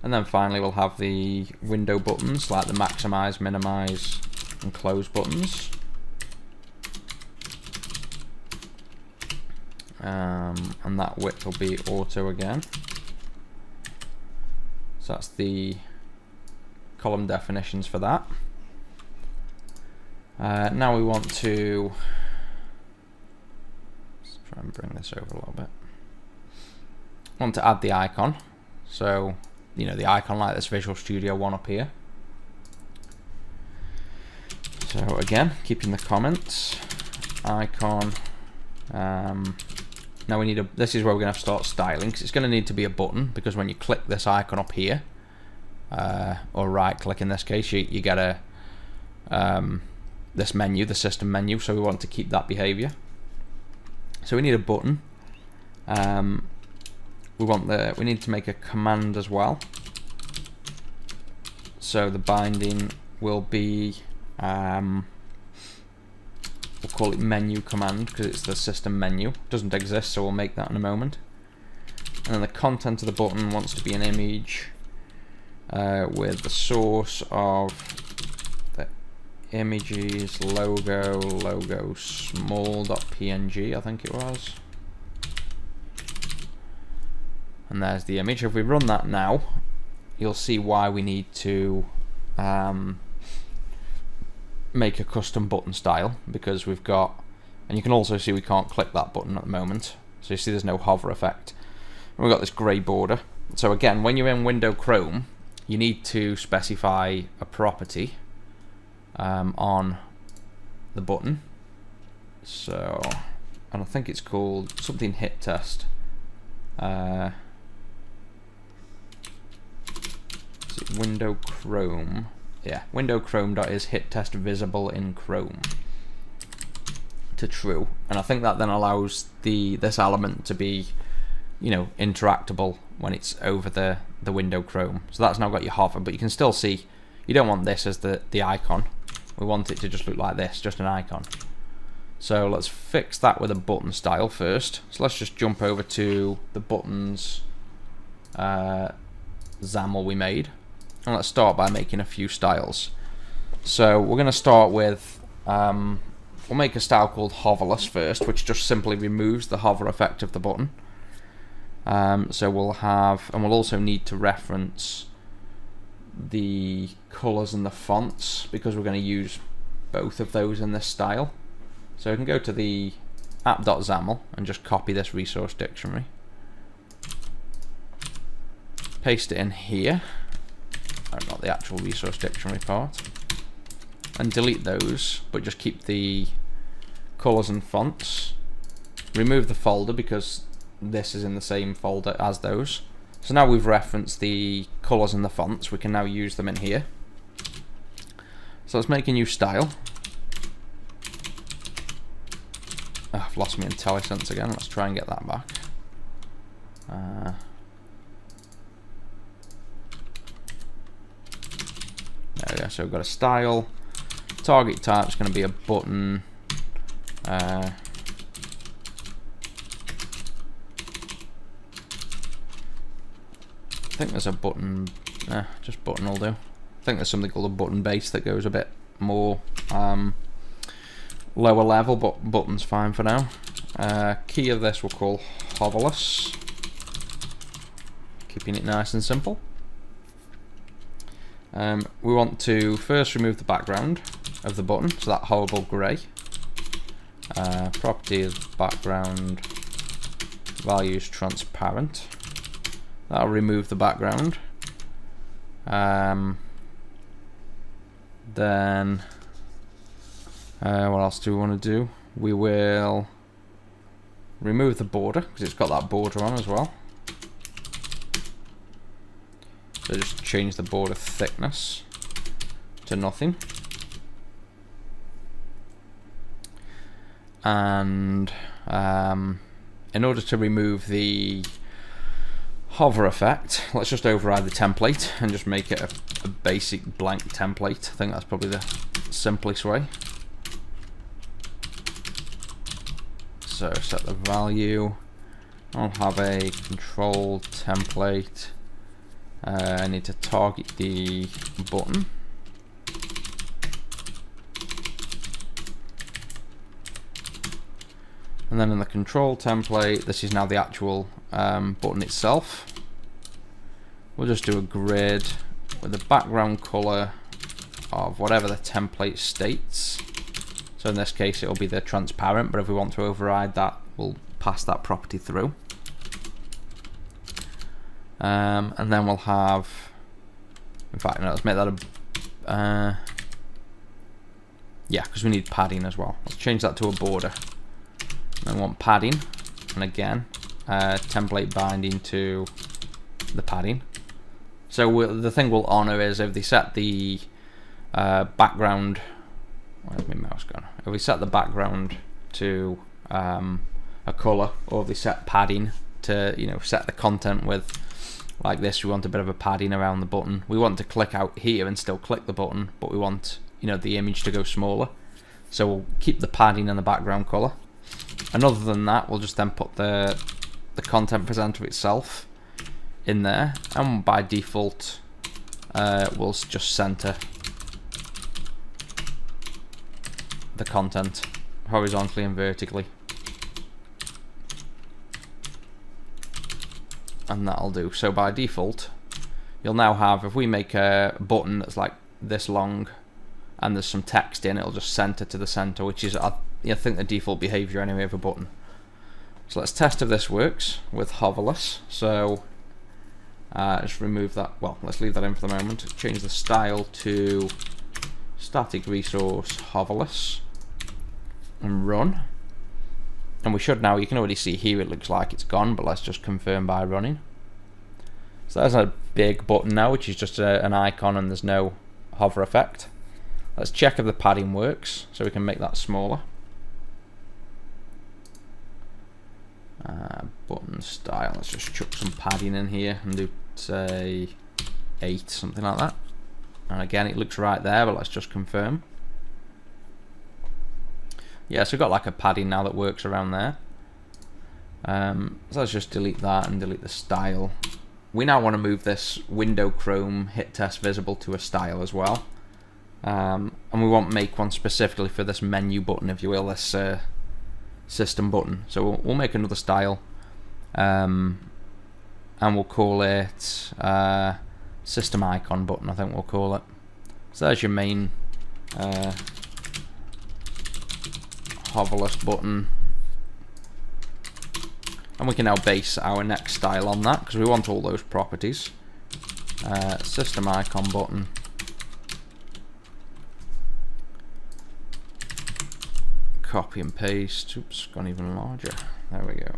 And then finally we'll have the window buttons, like the maximize, minimize and close buttons. And that width will be auto again. So that's the column definitions for that. Now we want to try and bring this over a little bit. Want to add the icon, so you know, the icon like this Visual Studio one up here. So again, keeping the comments, icon. Now we need this is where we're going to have to start styling, because it's going to need to be a button, because when you click this icon up here, or right click in this case, you get a this menu, the system menu, so we want to keep that behavior. So we need a button. We need to make a command as well. So the binding will be we'll call it menu command, because it's the system menu. It doesn't exist, so we'll make that in a moment. And then the content of the button wants to be an image with the source of the images logo small.png, I think it was. And there's the image. If we run that now, you'll see why we need to make a custom button style, because we've got, and you can also see we can't click that button at the moment, so you see there's no hover effect. And we've got this grey border. So again, when you're in Windows Chrome, you need to specify a property on the button. So, and I think it's called something hit test. Is it Windows Chrome? Yeah, Windows Chrome.is hit test visible in Chrome to true, and I think that then allows this element to be, you know, interactable when it's over the window Chrome. So that's now got your hover, but you can still see you don't want this as the icon. We want it to just look like this, just an icon. So let's fix that with a button style first. So let's just jump over to the buttons XAML we made, and let's start by making a few styles. So we're going to start with we'll make a style called hoverless first, which just simply removes the hover effect of the button. So we'll have, and we'll also need to reference the colors and the fonts, because we're going to use both of those in this style. So we can go to the app.xaml and just copy this resource dictionary, paste it in here, not the actual resource dictionary part, and delete those, but just keep the colors and fonts. Remove the folder because this is in the same folder as those. So now we've referenced the colors and the fonts, we can now use them in here. So let's make a new style. Oh, I've lost my IntelliSense again, let's try and get that back. There we go, so we've got a style. Target type is going to be a button think there's a button, just button will do. I think there's something called a button base that goes a bit more lower level, but button's fine for now. Key of this we'll call hoverless, keeping it nice and simple. We want to first remove the background of the button, so that horrible grey. Property is background, values transparent. That'll remove the background. Then what else do we want to do? We will remove the border, because it's got that border on as well. So just change the border thickness to nothing. And in order to remove the hover effect, let's just override the template and just make it a basic blank template. I think that's probably the simplest way. So set the value. I'll have a control template. I need to target the button. And then in the control template, this is now the actual button itself. We'll just do a grid with the background color of whatever the template states. So in this case it'll be the transparent, but if we want to override that, we'll pass that property through. And then we'll have, in fact no, let's make that a, yeah, because we need padding as well. Let's change that to a border. And I want padding, and again, template binding to the padding. So the thing we'll honor is if they set the background, where's my mouse gone? If we set the background to a color, or if they set padding to, you know, set the content with like this, we want a bit of a padding around the button. We want to click out here and still click the button, but we want, you know, the image to go smaller. So we'll keep the padding and the background color. And other than that, we'll just then put the content presenter itself in there, and by default we'll just center the content horizontally and vertically, and that'll do. So by default you'll now have, if we make a button that's like this long and there's some text in, it'll just center to the center, which is I think the default behavior anyway of a button. So let's test if this works with hoverless. So just remove that, well, let's leave that in for the moment. Change the style to static resource hoverless and run. And we should now, you can already see here it looks like it's gone, but let's just confirm by running. So there's a big button now, which is just an icon and there's no hover effect. Let's check if the padding works, so we can make that smaller. Button style, let's just chuck some padding in here and do, say, 8, something like that. And again, it looks right there, but let's just confirm. Yeah, so we've got like a padding now that works around there. So let's just delete that and delete the style. We now want to move this window Chrome hit test visible to a style as well. And we want make one specifically for this menu button, if you will, this system button. So we'll make another style, and we'll call it system icon button, I think we'll call it. So there's your main hoverless button, and we can now base our next style on that because we want all those properties. System icon button, copy and paste. Oops, gone even larger. There we go.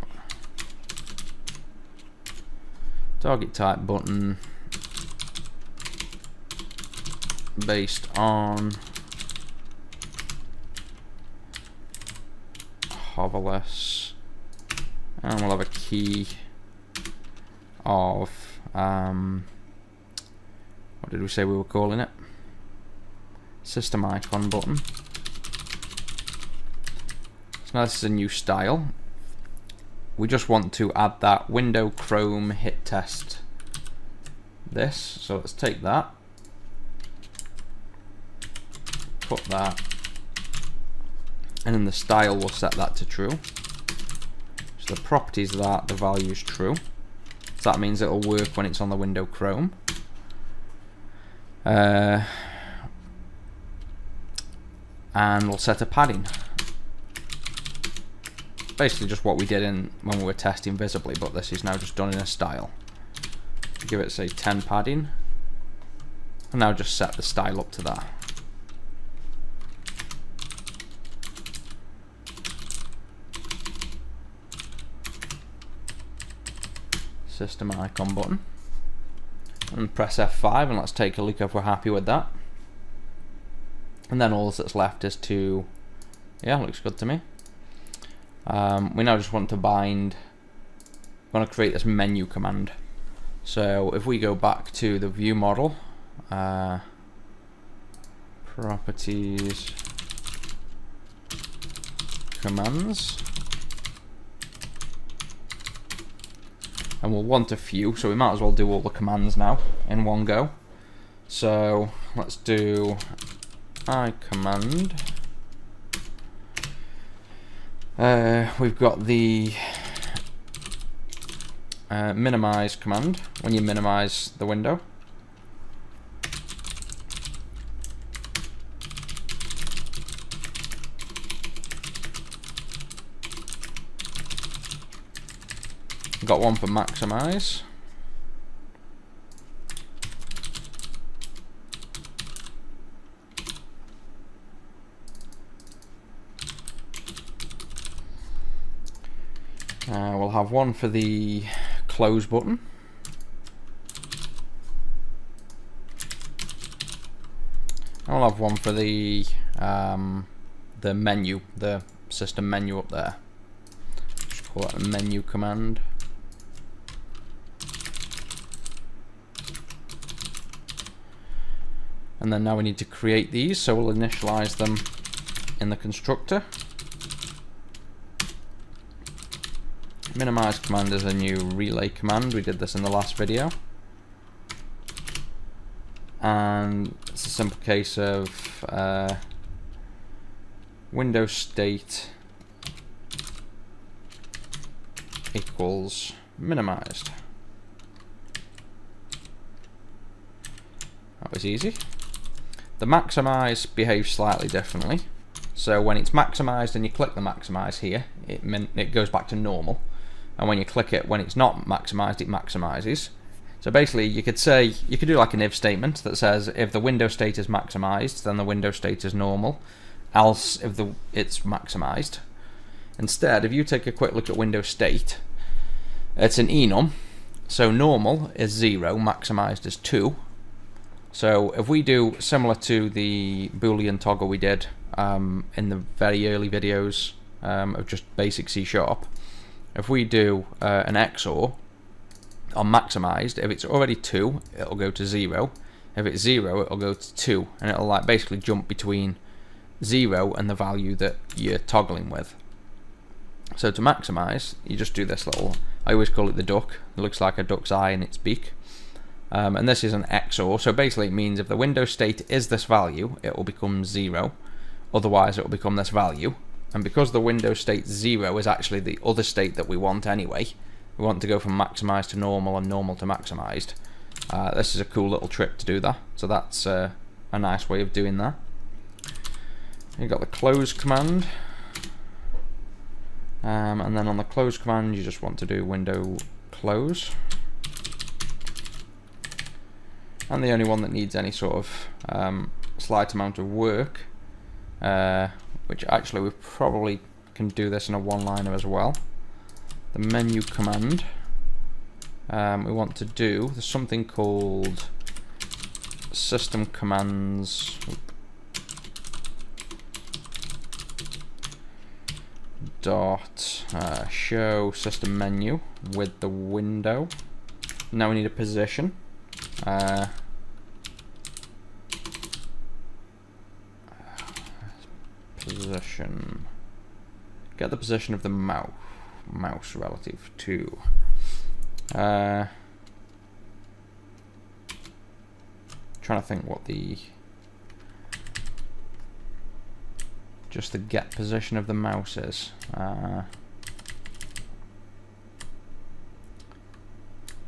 Target type button based on hoverless, and we'll have a key of what did we say we were calling it? System icon button. So now this is a new style. We just want to add that window Chrome hit test this. So let's take that, put that, and in the style we'll set that to true. So the properties of that, the value is true. So that means it'll work when it's on the window Chrome. And we'll set a padding. Basically just what we did when we were testing visibly, but this is now just done in a style. Give it, say, 10 padding, and now just set the style up to that. System icon button, and press F5, and let's take a look if we're happy with that. And then all that's left is to, yeah, looks good to me. We now just want to bind, we want to create this menu command. So if we go back to the view model, properties, commands, and we'll want a few, so we might as well do all the commands now in one go. So let's do iCommand. We've got the minimize command when you minimize the window. Got one for maximize. We'll have one for the close button. And we'll have one for the menu, the system menu up there. Just call it a menu command. And then now we need to create these, so we'll initialize them in the constructor. Minimize command is a new relay command. We did this in the last video. And it's a simple case of window state equals minimized. That was easy. The maximize behaves slightly differently. So when it's maximized and you click the maximize here, it goes back to normal. And when you click it, when it's not maximized, it maximizes. So basically, you could do like an if statement that says if the window state is maximized, then the window state is normal, else if it's maximized. Instead, if you take a quick look at window state, it's an enum. So normal is 0, maximized is 2. So if we do similar to the Boolean toggle we did in the very early videos of just basic C#, if we do an XOR on maximized, if it's already 2, it'll go to 0. If it's 0, it'll go to 2, and it'll like basically jump between 0 and the value that you're toggling with. So to maximize, you just do this little, I always call it the duck. It looks like a duck's eye in its beak. And this is an XOR, so basically it means if the window state is this value, it will become 0. Otherwise, it will become this value. And because the window state 0 is actually the other state that we want anyway, we want to go from maximized to normal and normal to maximized. This is a cool little trick to do that. So that's a nice way of doing that. You've got the close command. And then on the close command, you just want to do window close. And the only one that needs any sort of slight amount of work, which actually we probably can do this in a one-liner as well. The menu command, we want to do, there's something called system commands dot show system menu with the window. Now we need a position. Position. Get the position of the mouse relative to. trying to think what just the get position of the mouse is. You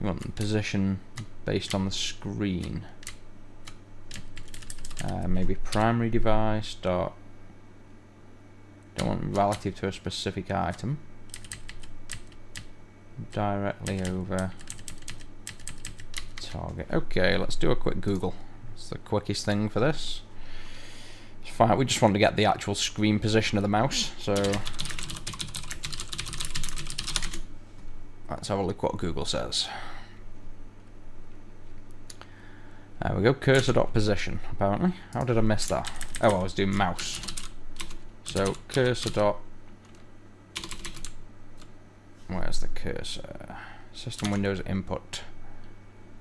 want the position based on the screen. Maybe primary device dot. Don't want relative to a specific item. Directly over target. Okay, let's do a quick Google. It's the quickest thing for this. It's fine. We just want to get the actual screen position of the mouse. So let's have a look what Google says. There we go, cursor.position, apparently. How did I miss that? Oh, I was doing mouse. So, cursor. Where's the cursor? System Windows input.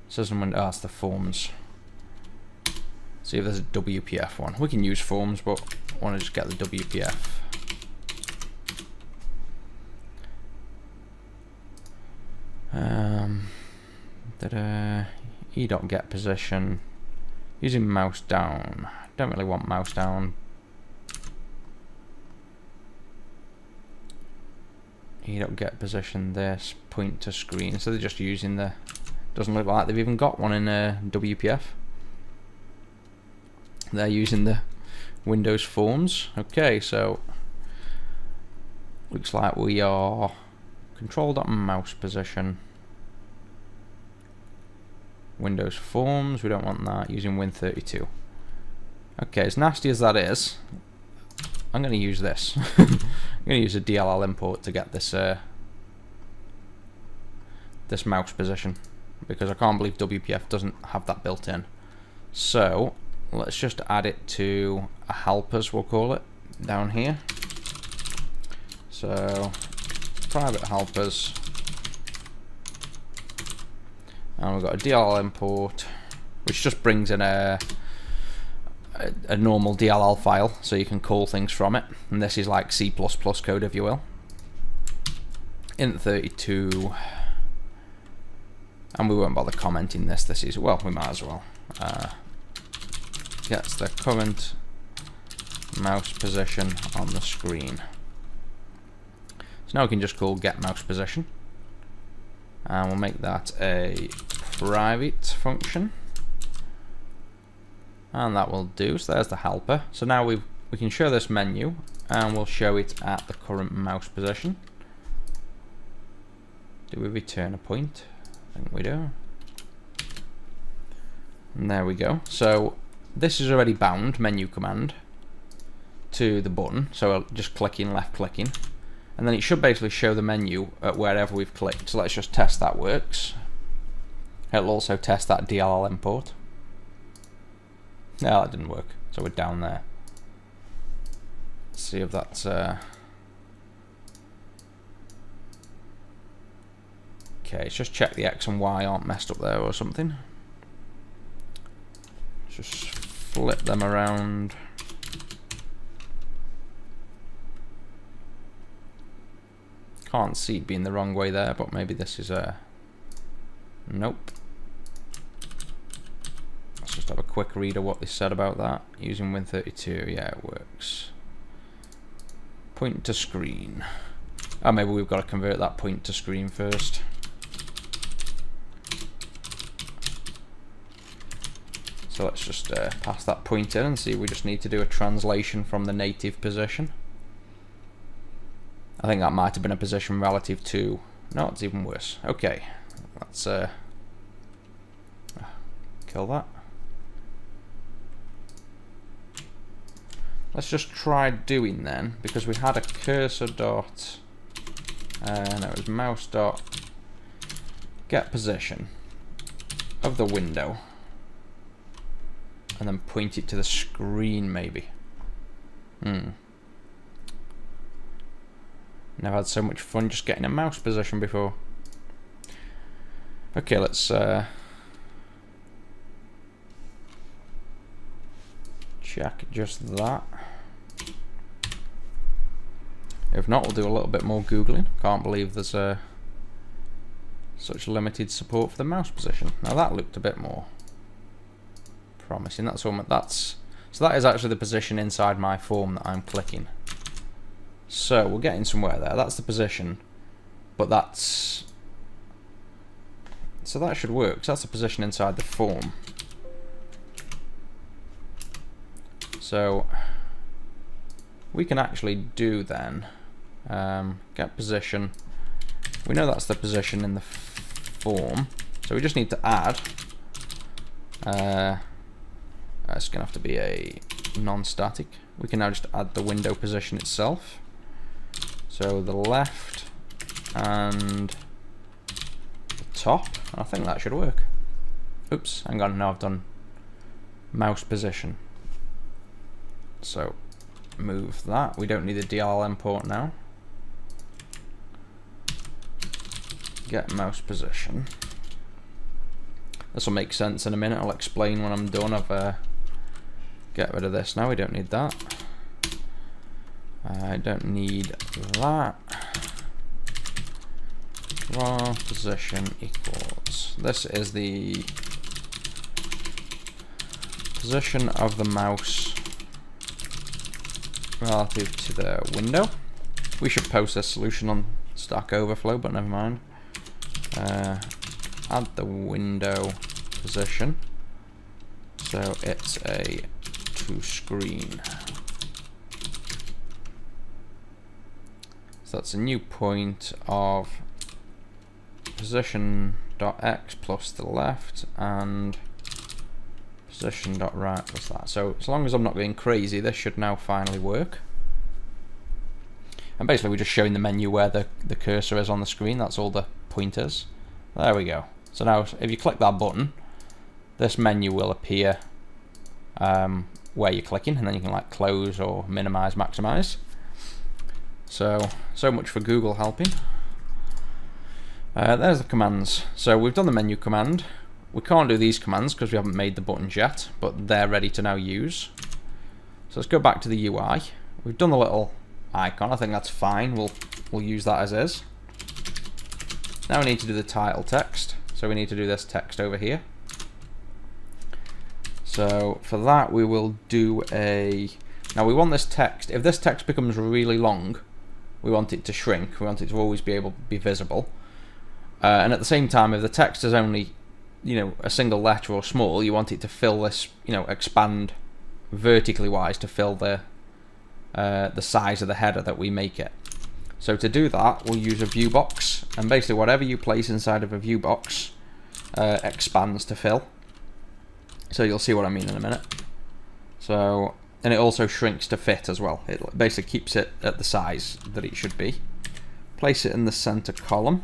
System window, that's the forms. See if there's a WPF one. We can use forms, but I want to just get the WPF. E.get position. Using mouse down. Don't really want mouse down. E.get position, this, point to screen. So they're just using the, doesn't look like they've even got one in WPF. They're using the Windows forms. Okay, so looks like we are control.mouse position. Windows forms, we don't want that, using Win32. Okay, as nasty as that is, I'm going to use this. I'm going to use a DLL import to get this this mouse position, because I can't believe WPF doesn't have that built in. So let's just add it to a helpers, we'll call it, down here. So private helpers. And we've got a DLL import, which just brings in a normal DLL file, so you can call things from it. And this is like C++ code, if you will. Int32, and we won't bother commenting this. This is, well, we might as well. Gets the current mouse position on the screen. So now we can just call get mouse position. And we'll make that a private function, and that will do. So there's the helper. So now we can show this menu, and we'll show it at the current mouse position. Do we return a point? I think we do. And there we go. So this is already bound, menu command, to the button. So just clicking, left clicking. And then it should basically show the menu at wherever we've clicked. So let's just test that works. It'll also test that DLL import. No, that didn't work. So we're down there. Let's see if that's... Okay, let's just check the X and Y aren't messed up there or something. Just flip them around. Can't see it being the wrong way there, but maybe this is a... Nope. Let's just have a quick read of what they said about that. Using Win32, yeah, it works. Point to screen. Oh, maybe we've got to convert that point to screen first. So let's just pass that point in and see. We just need to do a translation from the native position. I think that might have been a position relative to... No, it's even worse. Okay, let's kill that. Let's just try doing then, because we had a cursor dot... no, it was mouse dot get position of the window, and then point it to the screen, maybe. Never had so much fun just getting a mouse position before. Okay, let's check just that. If not, we'll do a little bit more Googling. Can't believe there's such limited support for the mouse position. Now that looked a bit more promising. So that is actually the position inside my form that I'm clicking. So we're getting somewhere there. That's the position, but so that should work. So that's the position inside the form. So we can actually do then get position. We know that's the position in the form, so we just need to add. It's gonna have to be a non-static. We can now just add the window position itself. So the left and the top. I think that should work. Oops, hang on, now I've done mouse position. So move that. We don't need a DLL port now. Get mouse position. This will make sense in a minute. I'll explain when I'm done. Get rid of this now. We don't need that. I don't need that. Draw position equals. This is the position of the mouse relative to the window. We should post this solution on Stack Overflow, but never mind. Add the window position, so it's a to screen. So that's a new point of position.x plus the left and position.right plus that. So as long as I'm not going crazy, this should now finally work. And basically we're just showing the menu where the cursor is on the screen. That's all the pointers. There we go. So now if you click that button, this menu will appear where you're clicking, and then you can like close or minimize, maximize. So much for Google helping. There's the commands. So we've done the menu command. We can't do these commands because we haven't made the buttons yet, but they're ready to now use. So let's go back to the UI. We've done the little icon. I think that's fine. We'll use that as is. Now we need to do the title text. So we need to do this text over here. So for that we will do now we want this text, if this text becomes really long, we want it to shrink. We want it to always be able to be visible. And at the same time, if the text is only, a single letter or small, you want it to fill this, expand vertically wise to fill the size of the header that we make it. So to do that, we'll use a view box, and basically whatever you place inside of a view box expands to fill. So you'll see what I mean in a minute. So, and it also shrinks to fit as well. It basically keeps it at the size that it should be. Place it in the center column.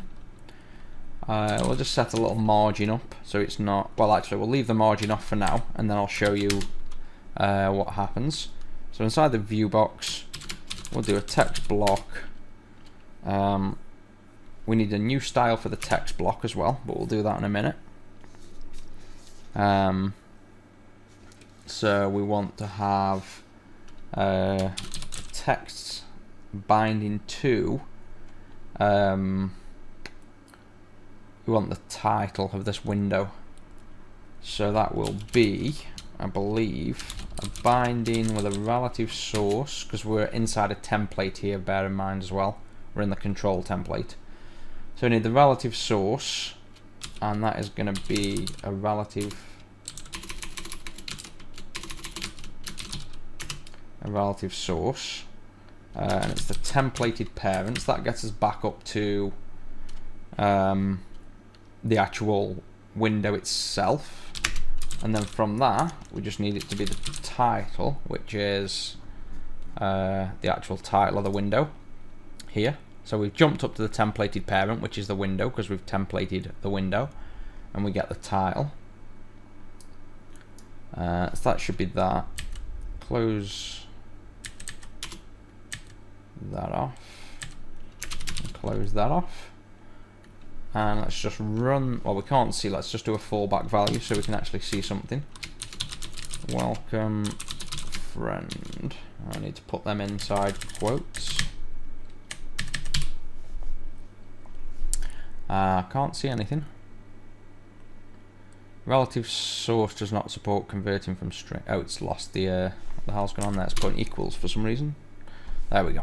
We'll just set a little margin up so it's not, well actually we'll leave the margin off for now, and then I'll show you what happens. So inside the view box, we'll do a text block. We need a new style for the text block as well, but we'll do that in a minute. So we want to have text binding to, we want the title of this window. So that will be, I believe, a binding with a relative source, because we're inside a template here, bear in mind as well. We're in the control template. So we need the relative source, and that is going to be a relative source, and it's the templated parents. That gets us back up to the actual window itself, and then from that we just need it to be the title, which is the actual title of the window here. So we've jumped up to the templated parent, which is the window, because we've templated the window, and we get the title. So that should be that. Close that off, and close that off, and let's just run. Well, we can't see, let's just do a fallback value so we can actually see something. Welcome friend. I need to put them inside quotes. Can't see anything. Relative source does not support converting from string. Oh, it's lost the hell's going on there. It's putting equals for some reason. There we go.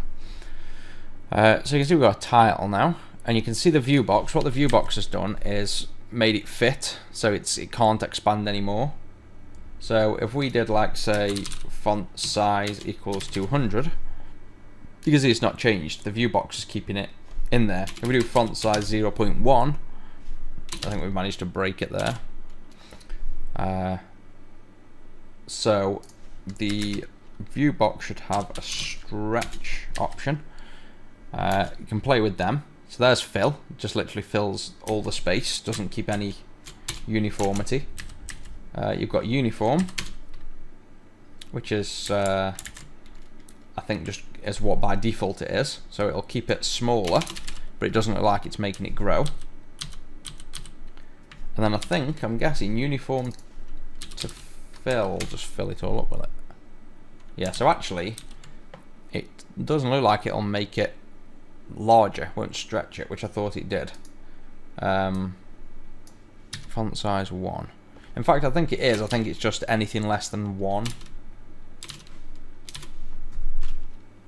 So you can see we've got a tile now, and you can see the view box. What the view box has done is made it fit, so it can't expand anymore. So if we did, like, say, font size equals 200, you can see it's not changed. The view box is keeping it in there. If we do font size 0.1, I think we've managed to break it there. So the view box should have a stretch option. You can play with them. So there's fill, just literally fills all the space, doesn't keep any uniformity. You've got uniform, which is I think just is what by default it is, so it'll keep it smaller, but it doesn't look like it's making it grow. And then I'm guessing uniform to fill, just fill it all up with it. Yeah, so actually it doesn't look like it'll make it larger, won't stretch it, which I thought it did. Font size 1. In fact, I think it is. I think it's just anything less than 1.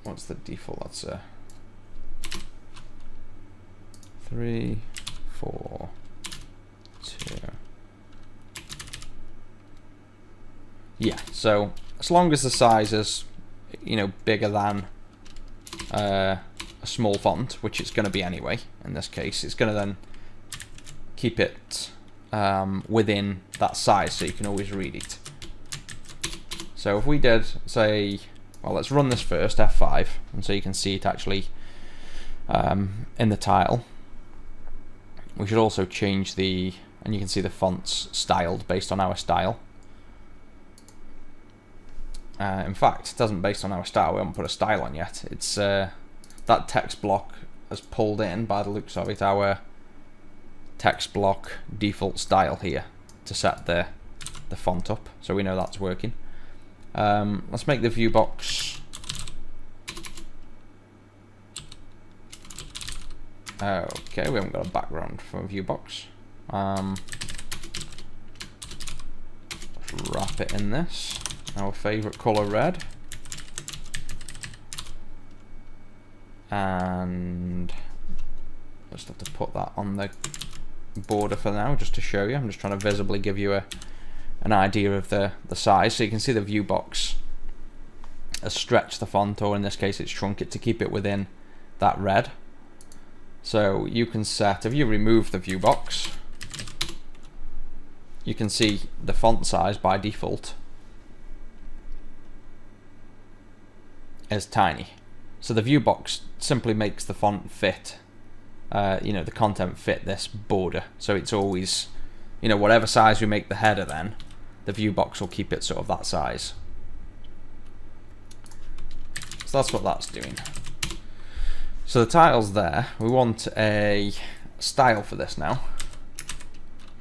What's the default? That's 3, 4, 2. Yeah, so as long as the size is, bigger than a small font, which it's going to be anyway, in this case, it's going to then keep it within that size, so you can always read it. So if we did, say, well, let's run this first, F5, and so you can see it actually in the tile. We should also change and you can see the fonts styled based on our style. In fact, it doesn't based on our style. We haven't put a style on yet. It's that text block has pulled in, by the looks of it, our text block default style here to set the font up, so we know that's working. Let's make the view box. Okay, we haven't got a background for a view box. Let's wrap it in this. Our favourite colour, red. And I just have to put that on the border for now, just to show you. I'm just trying to visibly give you an idea of the size. So you can see the view box has stretched the font, or in this case it's shrunk it to keep it within that red. So you can set, if you remove the view box, you can see the font size by default is tiny. So the view box simply makes the font fit, the content fit this border. So it's always, whatever size we make the header, then the view box will keep it sort of that size. So that's what that's doing. So the title's there. We want a style for this now,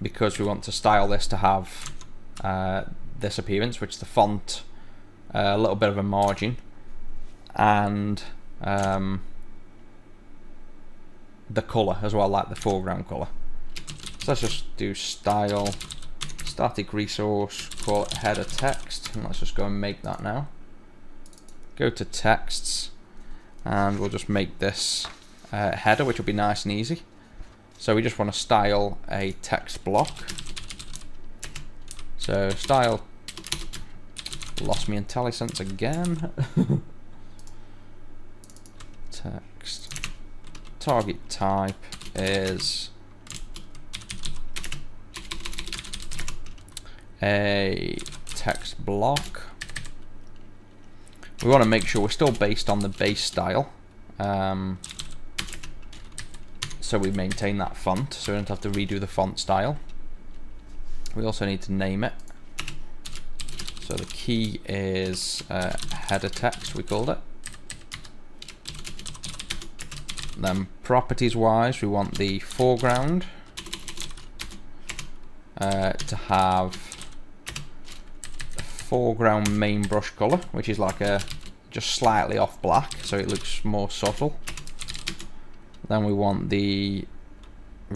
because we want to style this to have this appearance, which the font, a little bit of a margin, and the colour as well, like the foreground colour. So let's just do style, static resource, call it header text, and let's just go and make that now. Go to texts, and we'll just make this header, which will be nice and easy. So we just want to style a text block. So style, lost me IntelliSense again. Text. Target type is a text block. We want to make sure we're still based on the base style, so we maintain that font, so we don't have to redo the font style. We also need to name it. So the key is header text, we called it. Then properties wise, we want the foreground to have a foreground main brush color, which is like just slightly off black, so it looks more subtle. Then we want the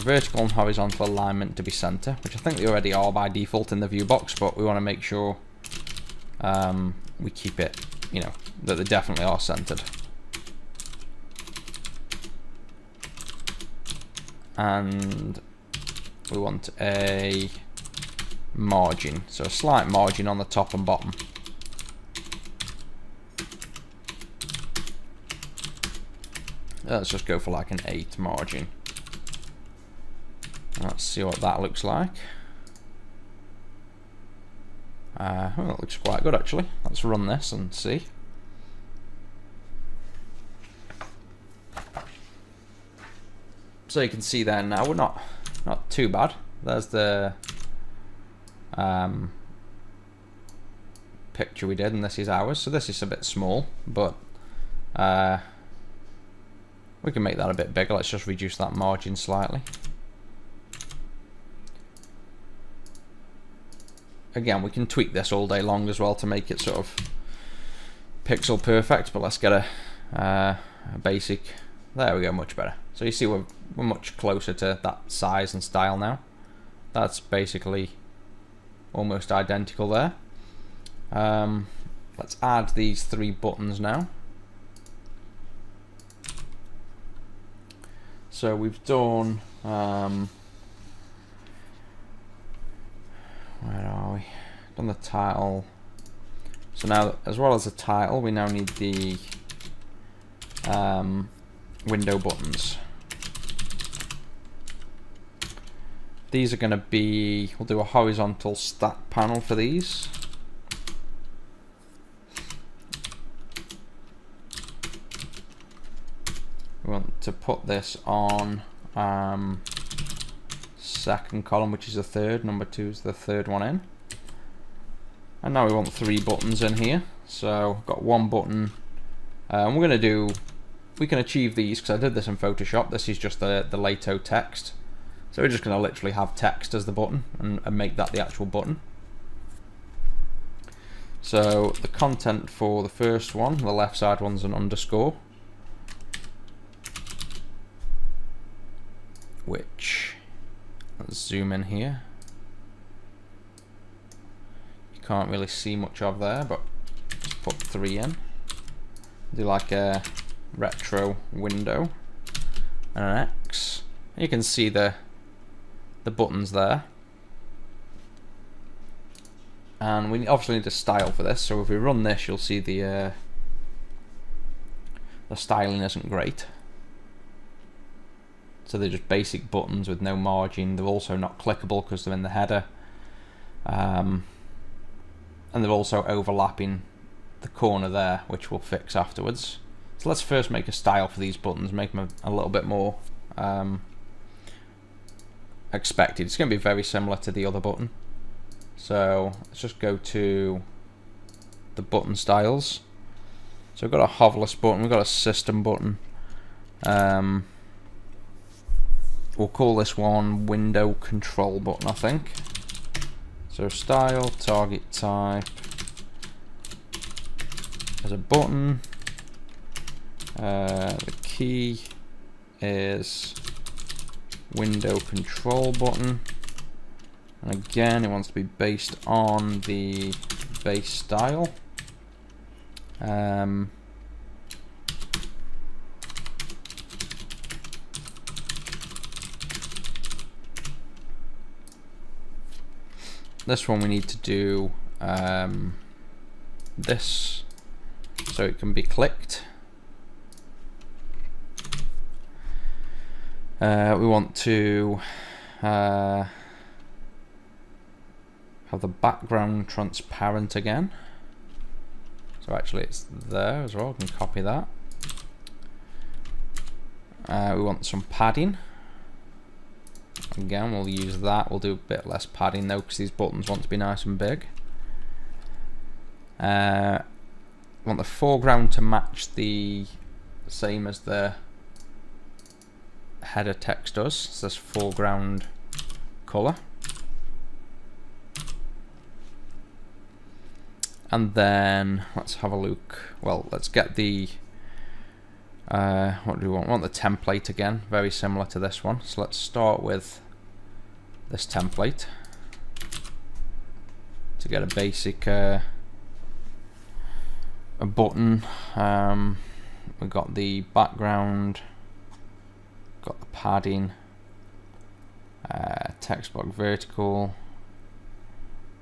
vertical and horizontal alignment to be center, which I think they already are by default in the view box, but we want to make sure we keep it, you know, that they definitely are centered. And we want a margin, so a slight margin on the top and bottom. Let's just go for like an 8 margin. Let's see what that looks like. Well, it looks quite good actually. Let's run this and see. So you can see there now we're not too bad. There's the picture we did, and this is ours. So this is a bit small, but we can make that a bit bigger. Let's just reduce that margin slightly. Again, we can tweak this all day long as well to make it sort of pixel perfect, but let's get a basic. There we go, much better. So you see we're much closer to that size and style now. That's basically almost identical there. Let's add these 3 buttons now. So we've done, where are we? Done the title. So now, as well as the title, we now need the window buttons. These are going to be, we'll do a horizontal stack panel for these. We want to put this on second column, which is the third. Number 2 is the third one in. And now we want 3 buttons in here. So I've got 1 button. And we're going to do, we can achieve these because I did this in Photoshop. This is just the Lato text. So we're just going to literally have text as the button and make that the actual button. So the content for the first one, the left side one's an underscore, which, let's zoom in here. You can't really see much of there, but just put 3 in. Do like a retro window and an X. And you can see the buttons there. And we obviously need a style for this, so if we run this, you'll see the styling isn't great. So they're just basic buttons with no margin. They're also not clickable because they're in the header. And they're also overlapping the corner there, which we'll fix afterwards. So let's first make a style for these buttons, make them a little bit more expected. It's going to be very similar to the other button. So let's just go to the button styles. So we've got a hoverless button, we've got a system button. We'll call this one window control button, I think. So style, target type as a button. The key is window control button. And again, it wants to be based on the base style. This one we need to do this so it can be clicked. We want to have the background transparent again. So actually it's there as well, we can copy that. We want some padding. Again, we'll use that. We'll do a bit less padding though, because these buttons want to be nice and big. Want the foreground to match the same as the header text does. So this foreground color. And then let's have a look. Well, let's get the what do we want? We want the template again, very similar to this one. So let's start with this template to get a basic a button. We've got the background, got the padding, text box vertical,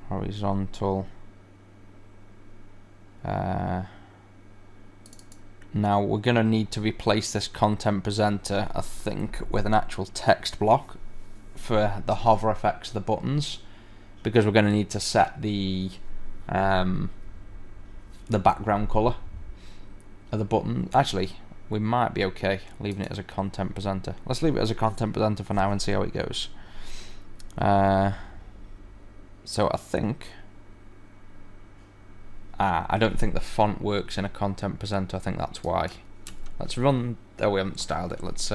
horizontal. Now we're going to need to replace this content presenter, I think, with an actual text block for the hover effects of the buttons, because we're going to need to set the background color of the button. Actually, we might be okay leaving it as a content presenter. Let's leave it as a content presenter for now and see how it goes. So I think I don't think the font works in a content presenter. I think that's why. Let's run. Oh, we haven't styled it. Let's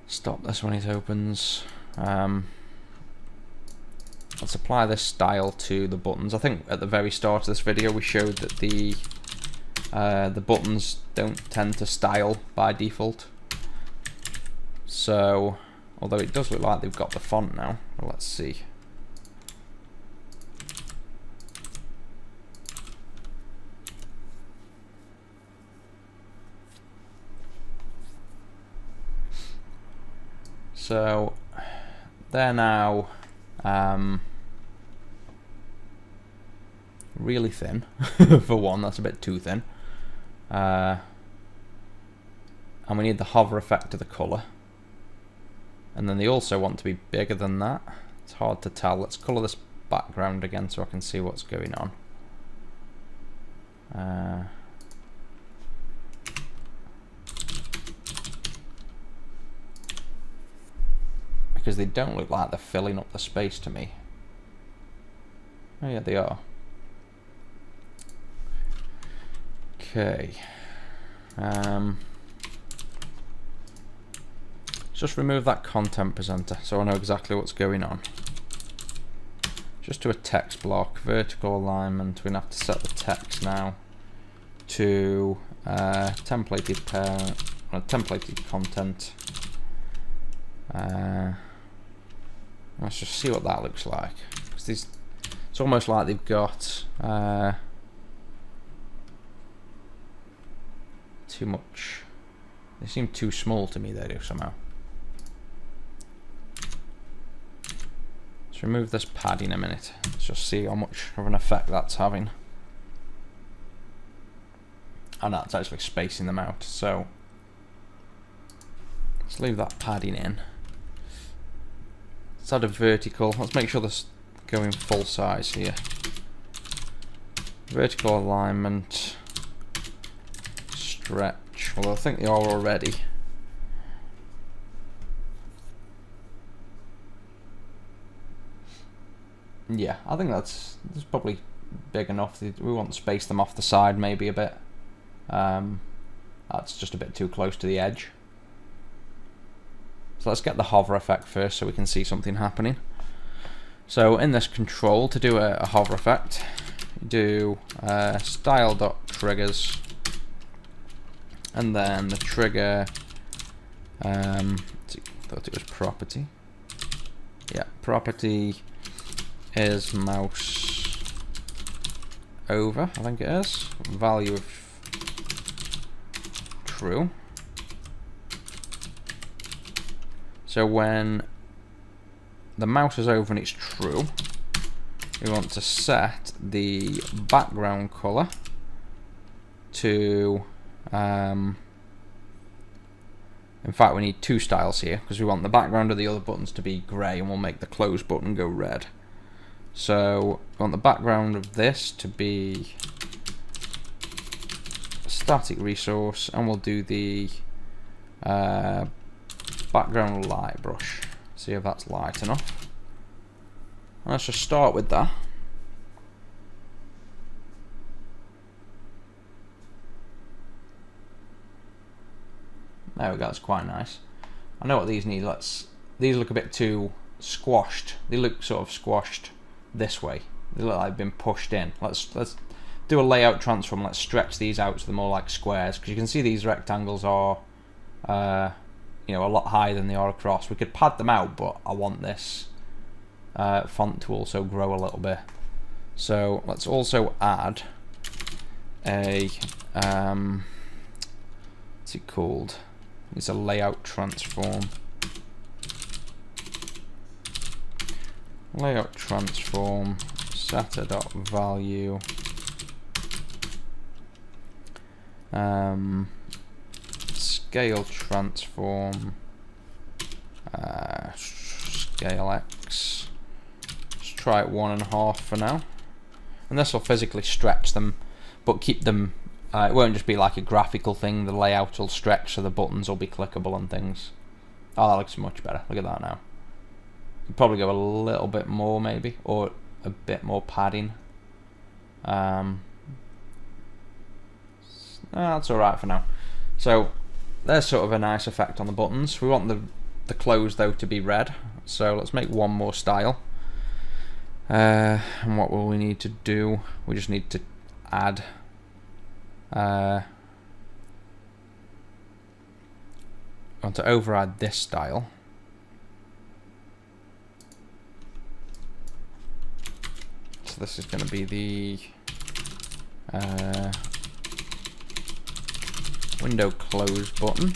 stop this when it opens. Let's apply this style to the buttons. I think at the very start of this video we showed that the buttons don't tend to style by default. So, although it does look like they've got the font now, well, let's see. So they're now really thin. For one, that's a bit too thin. And we need the hover effect of the colour. And then they also want to be bigger than that. It's hard to tell. Let's colour this background again so I can see what's going on. Because they don't look like they're filling up the space to me. Oh yeah, they are. Okay. Just remove that content presenter so I know exactly what's going on. Just do a text block, vertical alignment. We're going to have to set the text now to templated templated content. Let's just see what that looks like. It's almost like they've got too much. They seem too small to me, they do somehow. Let's remove this padding a minute. Let's just see how much of an effect that's having. Oh no, it's actually spacing them out. So let's leave that padding in. Let's add a vertical. Let's make sure this is going full size here. Vertical alignment. Stretch. Well, I think they are already. Yeah, I think that's probably big enough. We want to space them off the side maybe a bit. That's just a bit too close to the edge. So let's get the hover effect first so we can see something happening. So in this control, to do a hover effect, you do style.triggers, and then the trigger, thought it was property. Yeah, property is mouse over, I think it is. Value of true. So when the mouse is over and it's true, we want to set the background color to, in fact we need two styles here because we want the background of the other buttons to be grey and we'll make the close button go red. So we want the background of this to be a static resource, and we'll do the background light brush. See if that's light enough. And let's just start with that. There we go, that's quite nice. I know what these need. These look a bit too squashed. They look sort of squashed this way. They look like they've been pushed in. Let's do a layout transform. Let's stretch these out so they're more like squares, because you can see these rectangles are you know, a lot higher than they are across. We could pad them out, but I want this font to also grow a little bit. So let's also add a what's it called? It's a layout transform. Layout transform setter.value scale transform scale X. Let's try it 1.5 for now, and this will physically stretch them but keep them, it won't just be like a graphical thing. The layout will stretch so the buttons will be clickable and things. Oh, that looks much better. Look at that now. Could probably go a little bit more maybe, or a bit more padding. That's alright for now. So there's sort of a nice effect on the buttons. We want the close though to be red, so let's make one more style. And what will we need to do? We just need to add want to override this style. So this is going to be the window close button.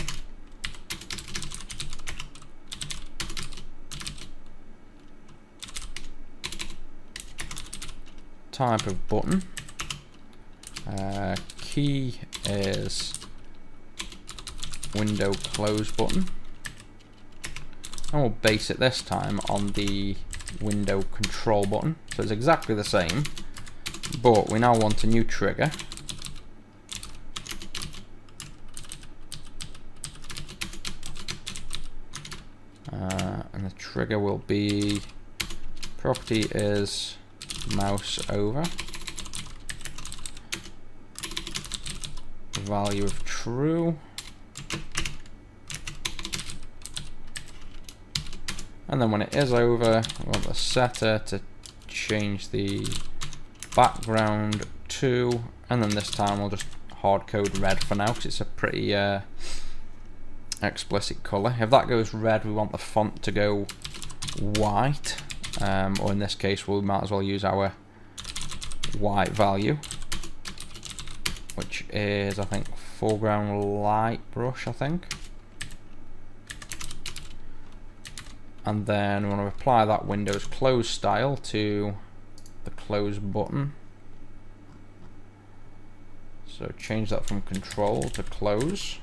Type of button. Key is window close button. And we'll base it this time on the window control button. So it's exactly the same, but we now want a new trigger. And the trigger will be, property is mouse over, value of true, and then when it is over, we want the setter to change the background to, and then this time we'll just hard code red for now because it's a pretty explicit color. If that goes red, we want the font to go white, or in this case we might as well use our white value, which is I think foreground light brush, I think. And then we want to apply that Windows close style to the close button. So change that from control to close.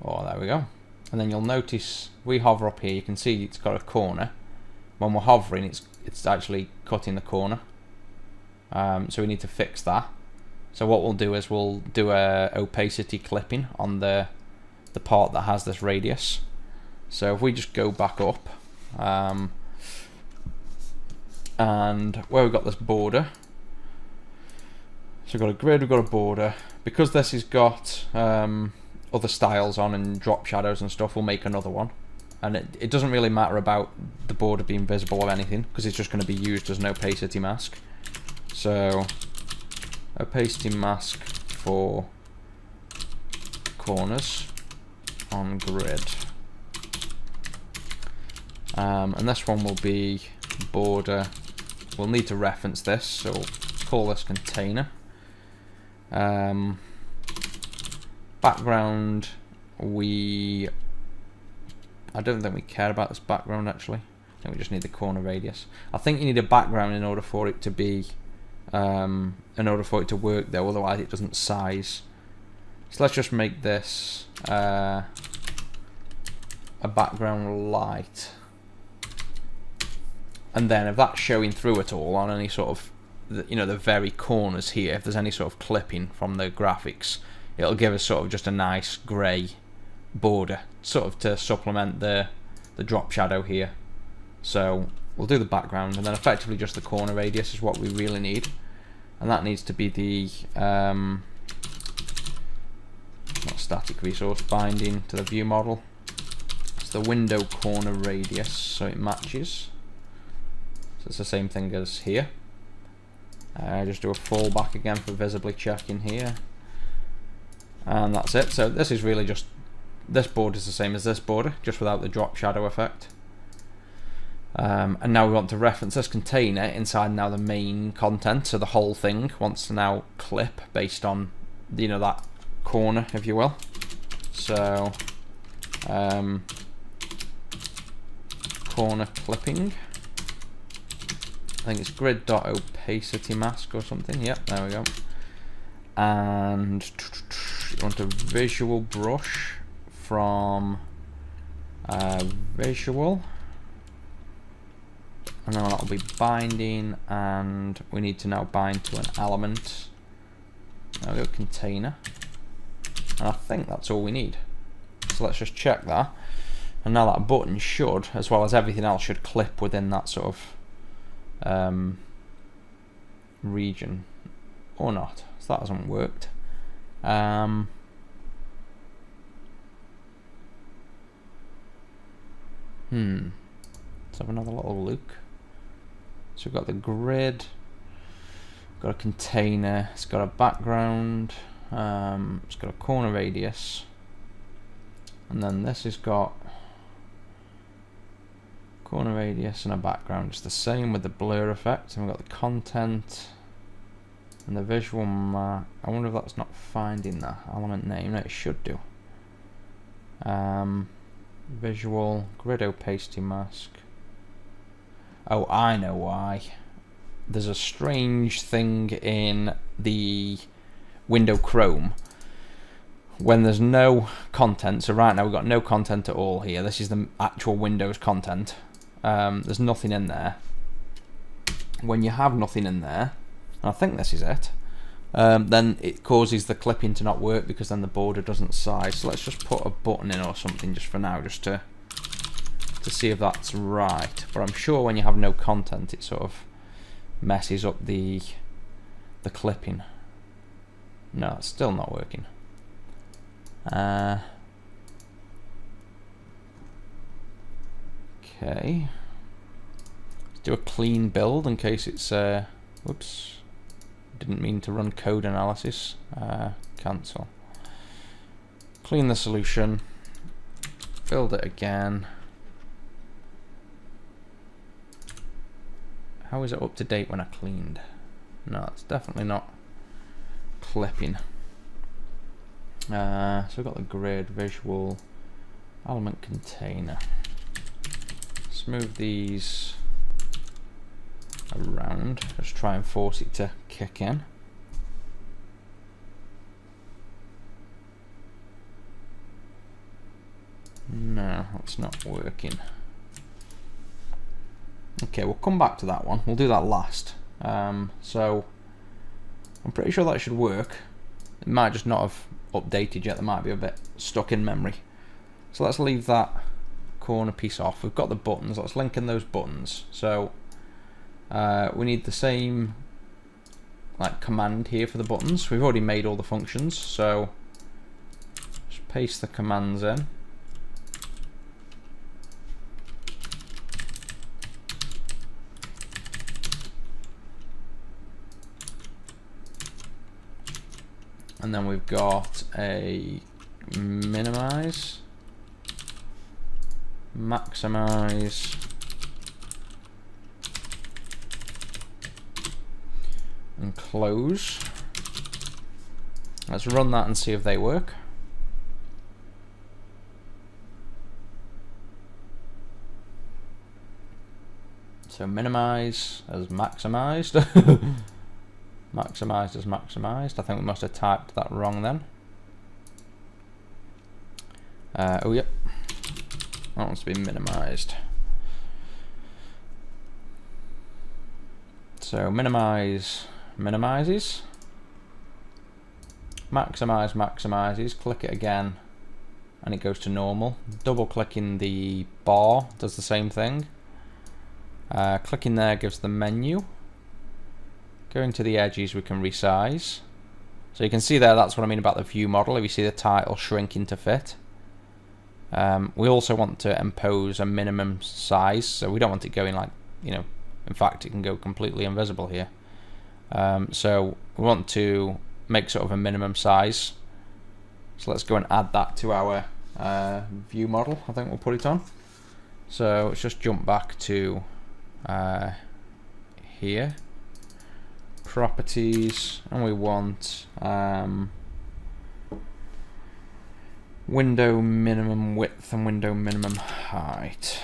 Oh, there we go. And then you'll notice we hover up here, you can see it's got a corner. When we're hovering, it's actually cutting the corner. So we need to fix that. So what we'll do is we'll do a opacity clipping on the part that has this radius. So if we just go back up, and where we've got this border, so we've got a grid, we've got a border. Because this has got other styles on and drop shadows and stuff, we'll make another one. And it doesn't really matter about the border being visible or anything, because it's just going to be used as an opacity mask. So opacity mask for corners on grid, and this one will be border. We'll need to reference this, so we'll call this container. Background, I don't think we care about this background actually. I think we just need the corner radius. I think you need a background in order for it to be in order for it to work though, otherwise it doesn't size. So let's just make this a background light, and then if that's showing through at all on any sort of the very corners here, if there's any sort of clipping from the graphics, it'll give us sort of just a nice grey border, sort of to supplement the drop shadow here. So we'll do the background, and then effectively just the corner radius is what we really need, and that needs to be the not static resource, binding to the view model. So the window corner radius so it matches. So it's the same thing as here. Just do a fallback again for visibly checking here. And that's it. So this is really just, this border is the same as this border, just without the drop shadow effect. And now we want to reference this container inside now the main content, so the whole thing wants to now clip based on, you know, that corner, if you will. So corner clipping, I think it's grid.opacity mask or something. Yep, there we go. And you want a visual brush from visual, and then that'll be binding, and we need to now bind to an element. There we go, container, and I think that's all we need. So let's just check that, and now that button should, as well as everything else, should clip within that sort of region, or not. So that hasn't worked. Let's have another little look. So we've got the grid, got a container, it's got a background, it's got a corner radius, and then this has got corner radius and a background. It's the same with the blur effect, and we've got the content and the visual map. I wonder if that's not finding the element name. No, it should do. Visual, grid opacity mask. Oh, I know why. There's a strange thing in the window Chrome when there's no content. So right now we've got no content at all here. This is the actual Windows content. There's nothing in there. When you have nothing in there, and I think this is it, then it causes the clipping to not work, because then the border doesn't size. So let's just put a button in or something just for now, just to see if that's right. But I'm sure when you have no content, it sort of messes up the clipping. No, it's still not working. Okay, let's do a clean build in case it's whoops, didn't mean to run code analysis. Cancel. Clean the solution, build it again. How is it up to date when I cleaned? No, it's definitely not clipping. So we've got the grid, visual, element container. Let's move these around, just try and force it to kick in. No, that's not working. Okay, we'll come back to that one. We'll do that last. So I'm pretty sure that should work. It might just not have updated yet. There might be a bit stuck in memory. So let's leave that corner piece off. We've got the buttons. Let's link in those buttons. So we need the same like command here for the buttons. We've already made all the functions, so just paste the commands in. And then we've got a minimize, maximize, and close. Let's run that and see if they work. So minimize as maximized. Maximized as maximized. I think we must have typed that wrong then. Oh yep, that wants to be minimized. So minimize minimizes, maximize maximizes, click it again and it goes to normal. Double clicking the bar does the same thing. Clicking there gives the menu. Going to the edges we can resize. So you can see there, that's what I mean about the view model. If you see the title shrinking to fit. We also want to impose a minimum size, so we don't want it going like, in fact it can go completely invisible here. So we want to make sort of a minimum size. So let's go and add that to our view model. I think we'll put it on. So let's just jump back to here, properties, and we want window minimum width and window minimum height.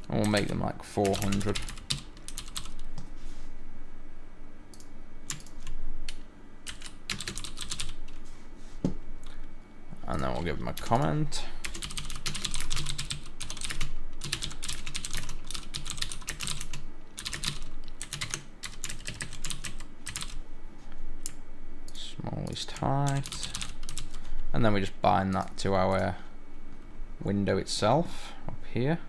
And we'll make them like 400. And then we'll give them a comment. Smallest height. And then we just bind that to our window itself up here.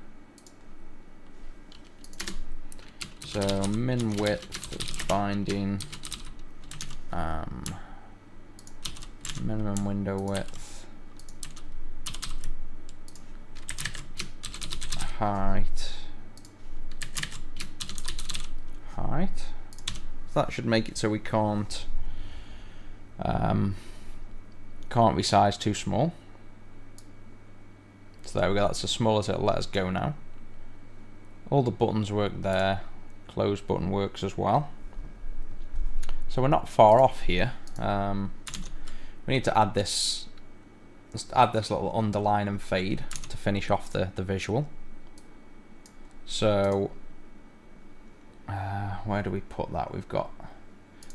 So min width is binding minimum window width, height. So that should make it so we can't resize too small. So there we go, that's as small as it'll let us go now. All the buttons work there. Close button works as well. So we're not far off here. We need to add this. Let's add this little underline and fade to finish off the visual. So where do we put that? We've got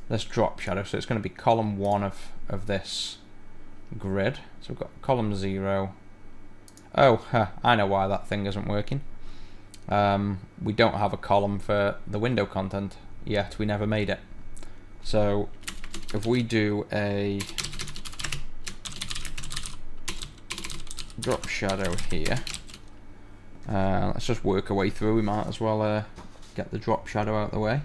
this drop shadow, so it's going to be column 1 of this grid. So we've got column 0. Oh, I know why that thing isn't working. We don't have a column for the window content yet. We never made it. So if we do a drop shadow here, let's just work our way through. We might as well get the drop shadow out of the way.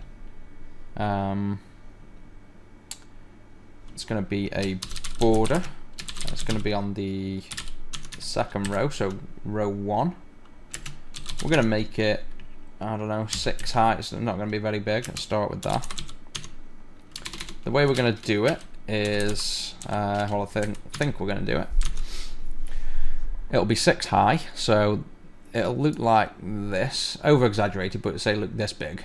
It's going to be a border. It's going to be on the second row, so row 1. We're going to make it, I don't know, 6 high. It's not going to be very big. Let's start with that. The way we're going to do it is, well, I think we're going to do it. It'll be 6 high, so it'll look like this, over exaggerated, but say look this big.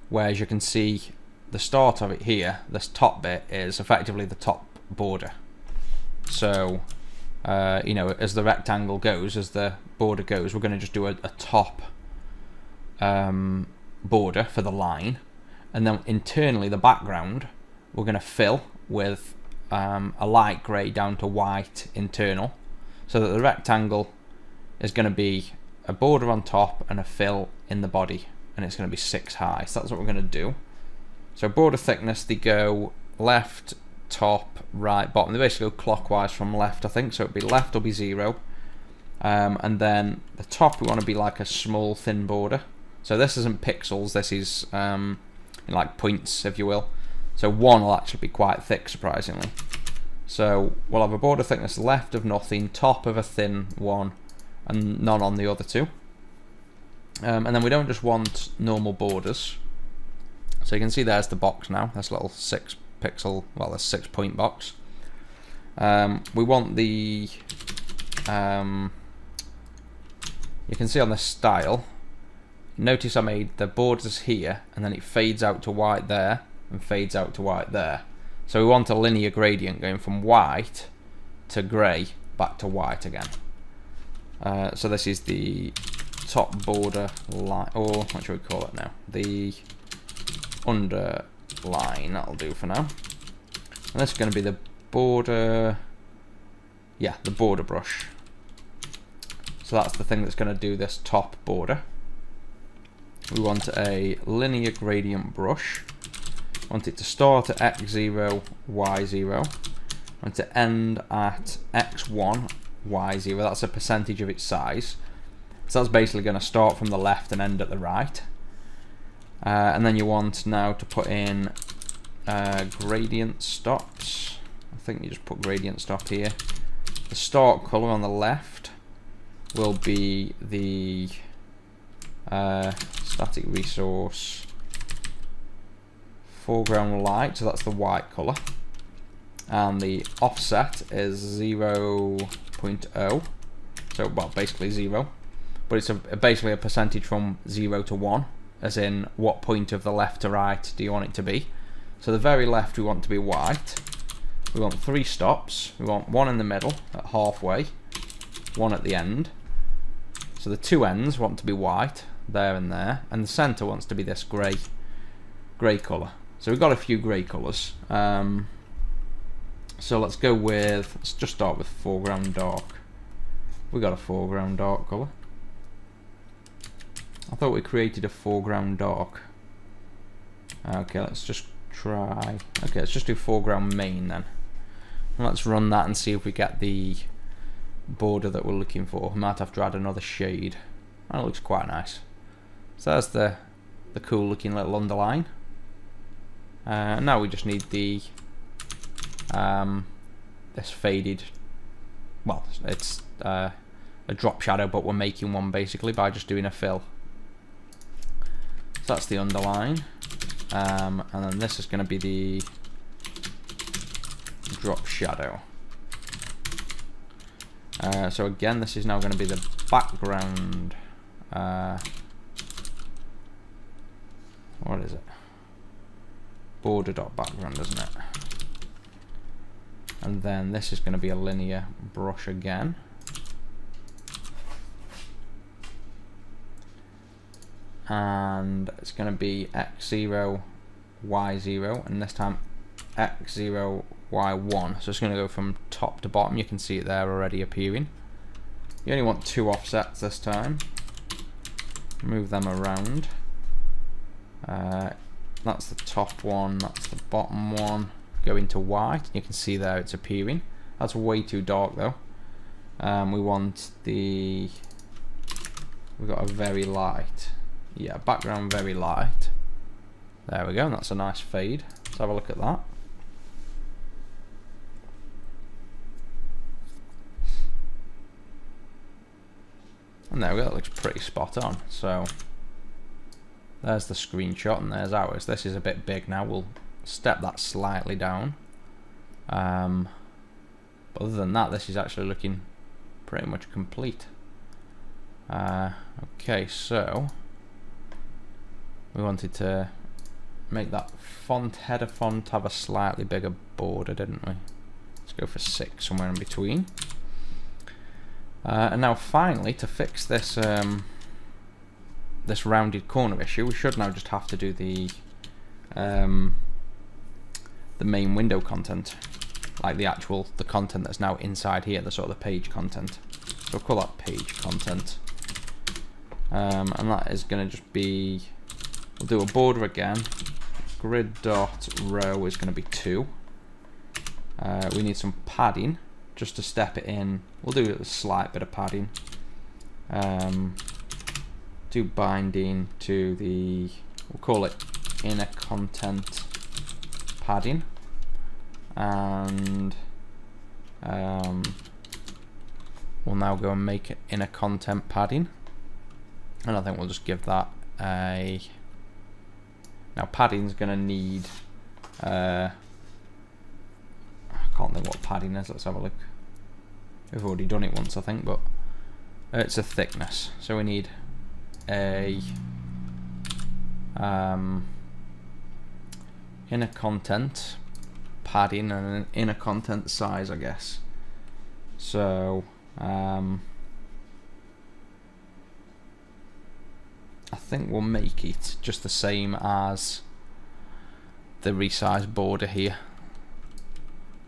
Whereas you can see the start of it here, this top bit is effectively the top border. So, as the rectangle goes, as the border goes, we're going to just do a top border for the line, and then internally the background we're going to fill with a light grey down to white internal, so that the rectangle is going to be a border on top and a fill in the body, and it's going to be 6 high. So that's what we're going to do. So border thickness, they go left, top, right, bottom. They basically go clockwise from left, I think. So it'll be left will be 0, and then the top we want to be like a small thin border. So this isn't pixels, this is like points, if you will. So 1 will actually be quite thick, surprisingly. So we'll have a border thickness left of nothing, top of a thin one, and none on the other 2. And then we don't just want normal borders. So you can see there's the box now, this little 6 pixel, well, this 6 point box. We want the, you can see on this style, notice I made the borders here, and then it fades out to white there, and fades out to white there. So we want a linear gradient going from white to grey back to white again. So this is the top border line, or what should we call it now? The underline, that'll do for now. And this is going to be the border, yeah, the border brush. So that's the thing that's going to do this top border. We want a linear gradient brush. Want it to start at x0, y0. Want to end at x1, y0. That's a percentage of its size. So that's basically going to start from the left and end at the right. And then you want now to put in gradient stops. I think you just put gradient stop here. The start color on the left will be the static resource foreground light, so that's the white color, and the offset is 0.0, so well, basically 0, but it's basically a percentage from 0 to 1, as in what point of the left to right do you want it to be. So the very left we want to be white. We want 3 stops. We want 1 in the middle at halfway, 1 at the end. So the 2 ends want to be white, there and there, and the center wants to be this grey colour. So we've got a few grey colours. So let's just start with foreground dark. We got a foreground dark colour. I thought we created a foreground dark. Okay, let's just try. Okay, let's just do foreground main then. And let's run that and see if we get the border that we're looking for. We might have to add another shade. That looks quite nice. So there's the cool looking little underline. Now we just need the this faded. Well, it's a drop shadow, but we're making one basically by just doing a fill. So that's the underline, and then this is going to be the drop shadow. So again, this is now going to be the background. What is it? Border dot background, isn't it? And then this is going to be a linear brush again. And it's going to be x0, y0, and this time x0, y1. So it's going to go from top to bottom. You can see it there already appearing. You only want 2 offsets this time. Move them around. That's the top one, that's the bottom one. Go into white. You can see there it's appearing. That's way too dark though. We want we've got a very light. Yeah, background very light. There we go, and that's a nice fade. Let's have a look at that. And there we go, that looks pretty spot on. So there's the screenshot and there's ours. This is a bit big now. We'll step that slightly down. But other than that, this is actually looking pretty much complete. Okay, so we wanted to make that header font have a slightly bigger border, didn't we? Let's go for 6, somewhere in between. And now finally, to fix this this rounded corner issue, we should now just have to do the main window content, like the content that's now inside here, the sort of the page content. So we'll call that page content, and that is going to just be, we'll do a border again. Grid dot row is going to be 2. We need some padding just to step it in. We'll do a slight bit of padding. Do binding to the, we'll call it inner content padding, and we'll now go and make it inner content padding, and I think we'll just give that a, now padding's going to need I can't think what padding is. Let's have a look. We've already done it once I think, but it's a thickness, so we need a inner content padding and an inner content size, I guess. So I think we'll make it just the same as the resize border here.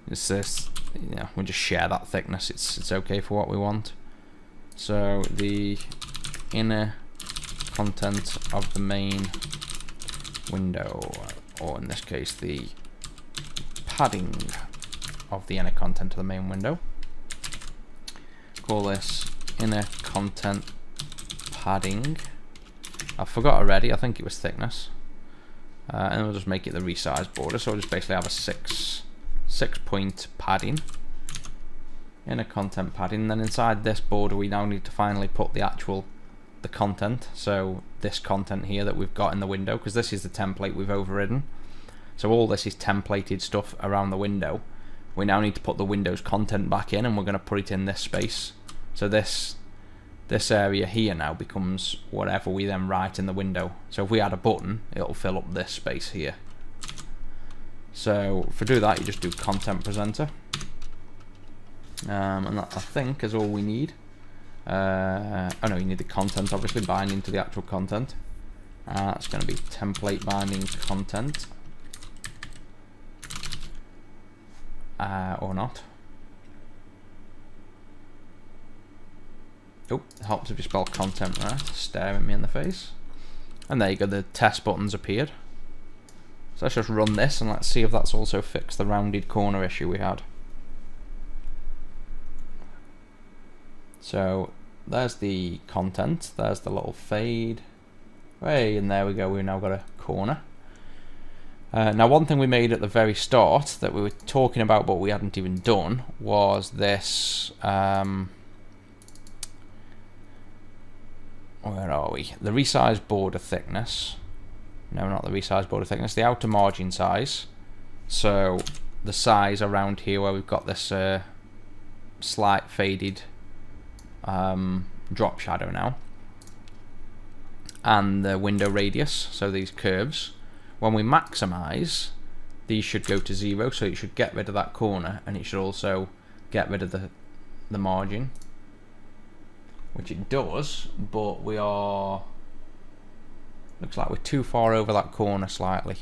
It's this, you know, we'll just share that thickness. It's okay for what we want. So the inner content of the main window, or in this case the padding of the inner content of the main window. Call this inner content padding. I forgot already, I think it was thickness. and we'll just make it the resize border. So we'll just basically have a 6 point padding in a content padding. And then inside this border we now need to finally put the content, so this content here that we've got in the window, because this is the template we've overridden. So all this is templated stuff around the window. We now need to put the window's content back in, and we're going to put it in this space. So this area here now becomes whatever we then write in the window. So if we add a button, it'll fill up this space here. So for do that, you just do content presenter, and that I think is all we need. Oh no, you need the content, obviously, binding to the actual content. It's going to be template binding content, or not. Oh, it helps if you spell content right, staring me in the face. And there you go, the test buttons appeared. So let's just run this and let's see if that's also fixed the rounded corner issue we had. So there's the content, there's the little fade. Hey, and there we go, we've now got a corner. Now one thing we made at the very start that we were talking about but we hadn't even done was this, where are we? The resize border thickness. No, not the resize border thickness, the outer margin size. So the size around here where we've got this slight faded drop shadow now, and the window radius, so these curves, when we maximize, these should go to 0, so it should get rid of that corner, and it should also get rid of the margin, which it does, but we are, looks like we're too far over that corner slightly,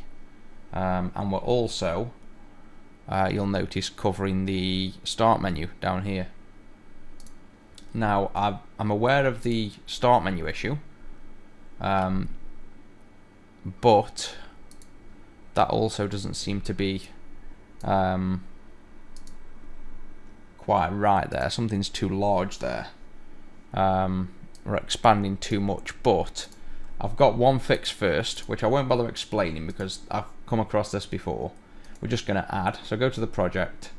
and we're also, you'll notice, covering the start menu down here. Now I'm aware of the start menu issue, but that also doesn't seem to be quite right there. Something's too large there. We're expanding too much, but I've got one fix first, which I won't bother explaining because I've come across this before. We're just going to add, so go to the project,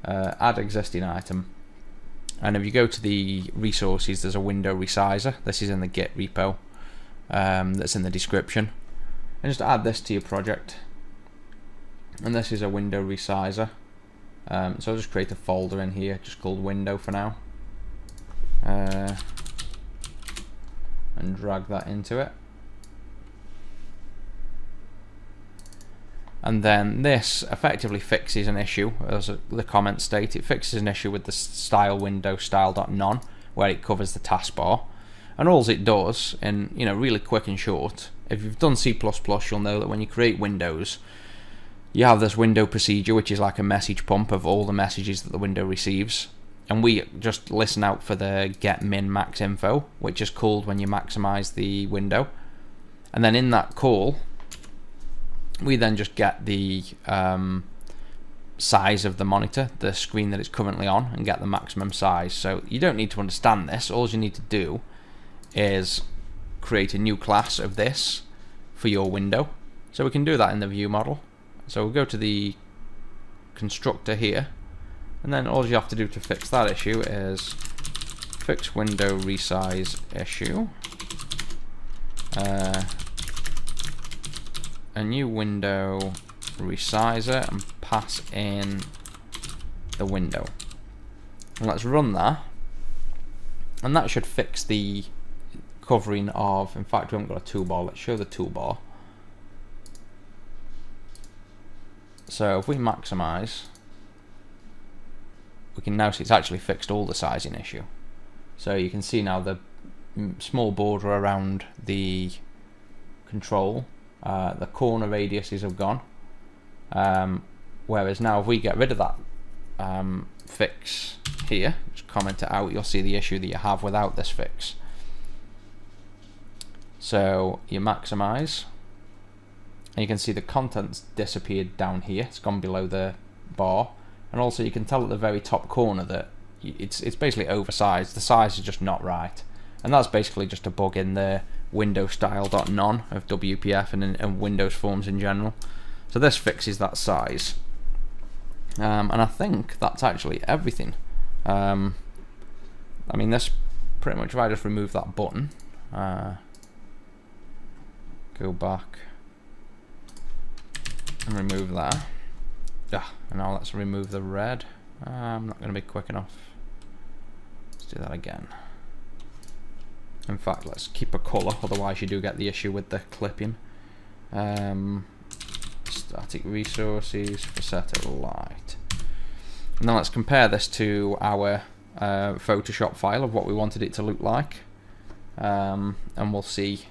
add existing item, and if you go to the resources, there's a window resizer. This is in the Git repo, that's in the description, and just add this to your project. And this is a window resizer, so I'll just create a folder in here just called window for now, and drag that into it. And then this effectively fixes an issue, as the comments state. It fixes an issue with the style window style.none, where it covers the taskbar. And all it does, in really quick and short, if you've done C++, you'll know that when you create windows, you have this window procedure, which is like a message pump of all the messages that the window receives. And we just listen out for the get min max info, which is called when you maximize the window. And then in that call, we then just get the size of the monitor, the screen that it's currently on, and get the maximum size. So you don't need to understand this. All you need to do is create a new class of this for your window. So we can do that in the view model. So we'll go to the constructor here, and then all you have to do to fix that issue is fix window resize issue, a new window resizer, and pass in the window. And let's run that, and that should fix the covering of, in fact we haven't got a toolbar, let's show the toolbar. So if we maximize, we can now see it's actually fixed all the sizing issue. So you can see now the small border around the control, the corner radiuses have gone, whereas now if we get rid of that fix here, just comment it out, you'll see the issue that you have without this fix. So you maximize, and you can see the content's disappeared down here, it's gone below the bar, and also you can tell at the very top corner that it's basically oversized, the size is just not right, and that's basically just a bug in there Windows style.none of WPF and Windows forms in general. So this fixes that size. And I think that's actually everything. I mean, this pretty much, if I just remove that button, go back and remove that. And now let's remove the red. I'm not going to be quick enough. Let's do that again. In fact, let's keep a colour, otherwise you do get the issue with the clipping. Static resources, Facetto light. And then let's compare this to our Photoshop file of what we wanted it to look like. And we'll see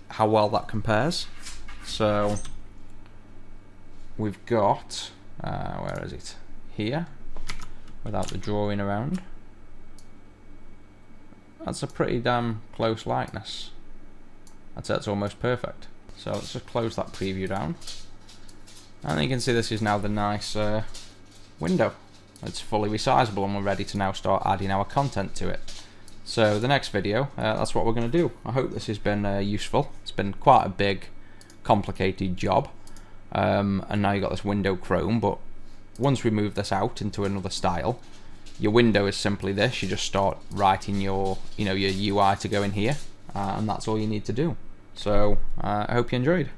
how well that compares. So we've got, where is it? Here, without the drawing around. That's a pretty damn close likeness. I'd say it's almost perfect. So let's just close that preview down. And you can see this is now the nice window. It's fully resizable and we're ready to now start adding our content to it. So the next video, that's what we're going to do. I hope this has been useful. It's been quite a big, complicated job. And now you've got this window Chrome, but once we move this out into another style, your window is simply this. You just start writing your, your UI to go in here, and that's all you need to do. So I hope you enjoyed.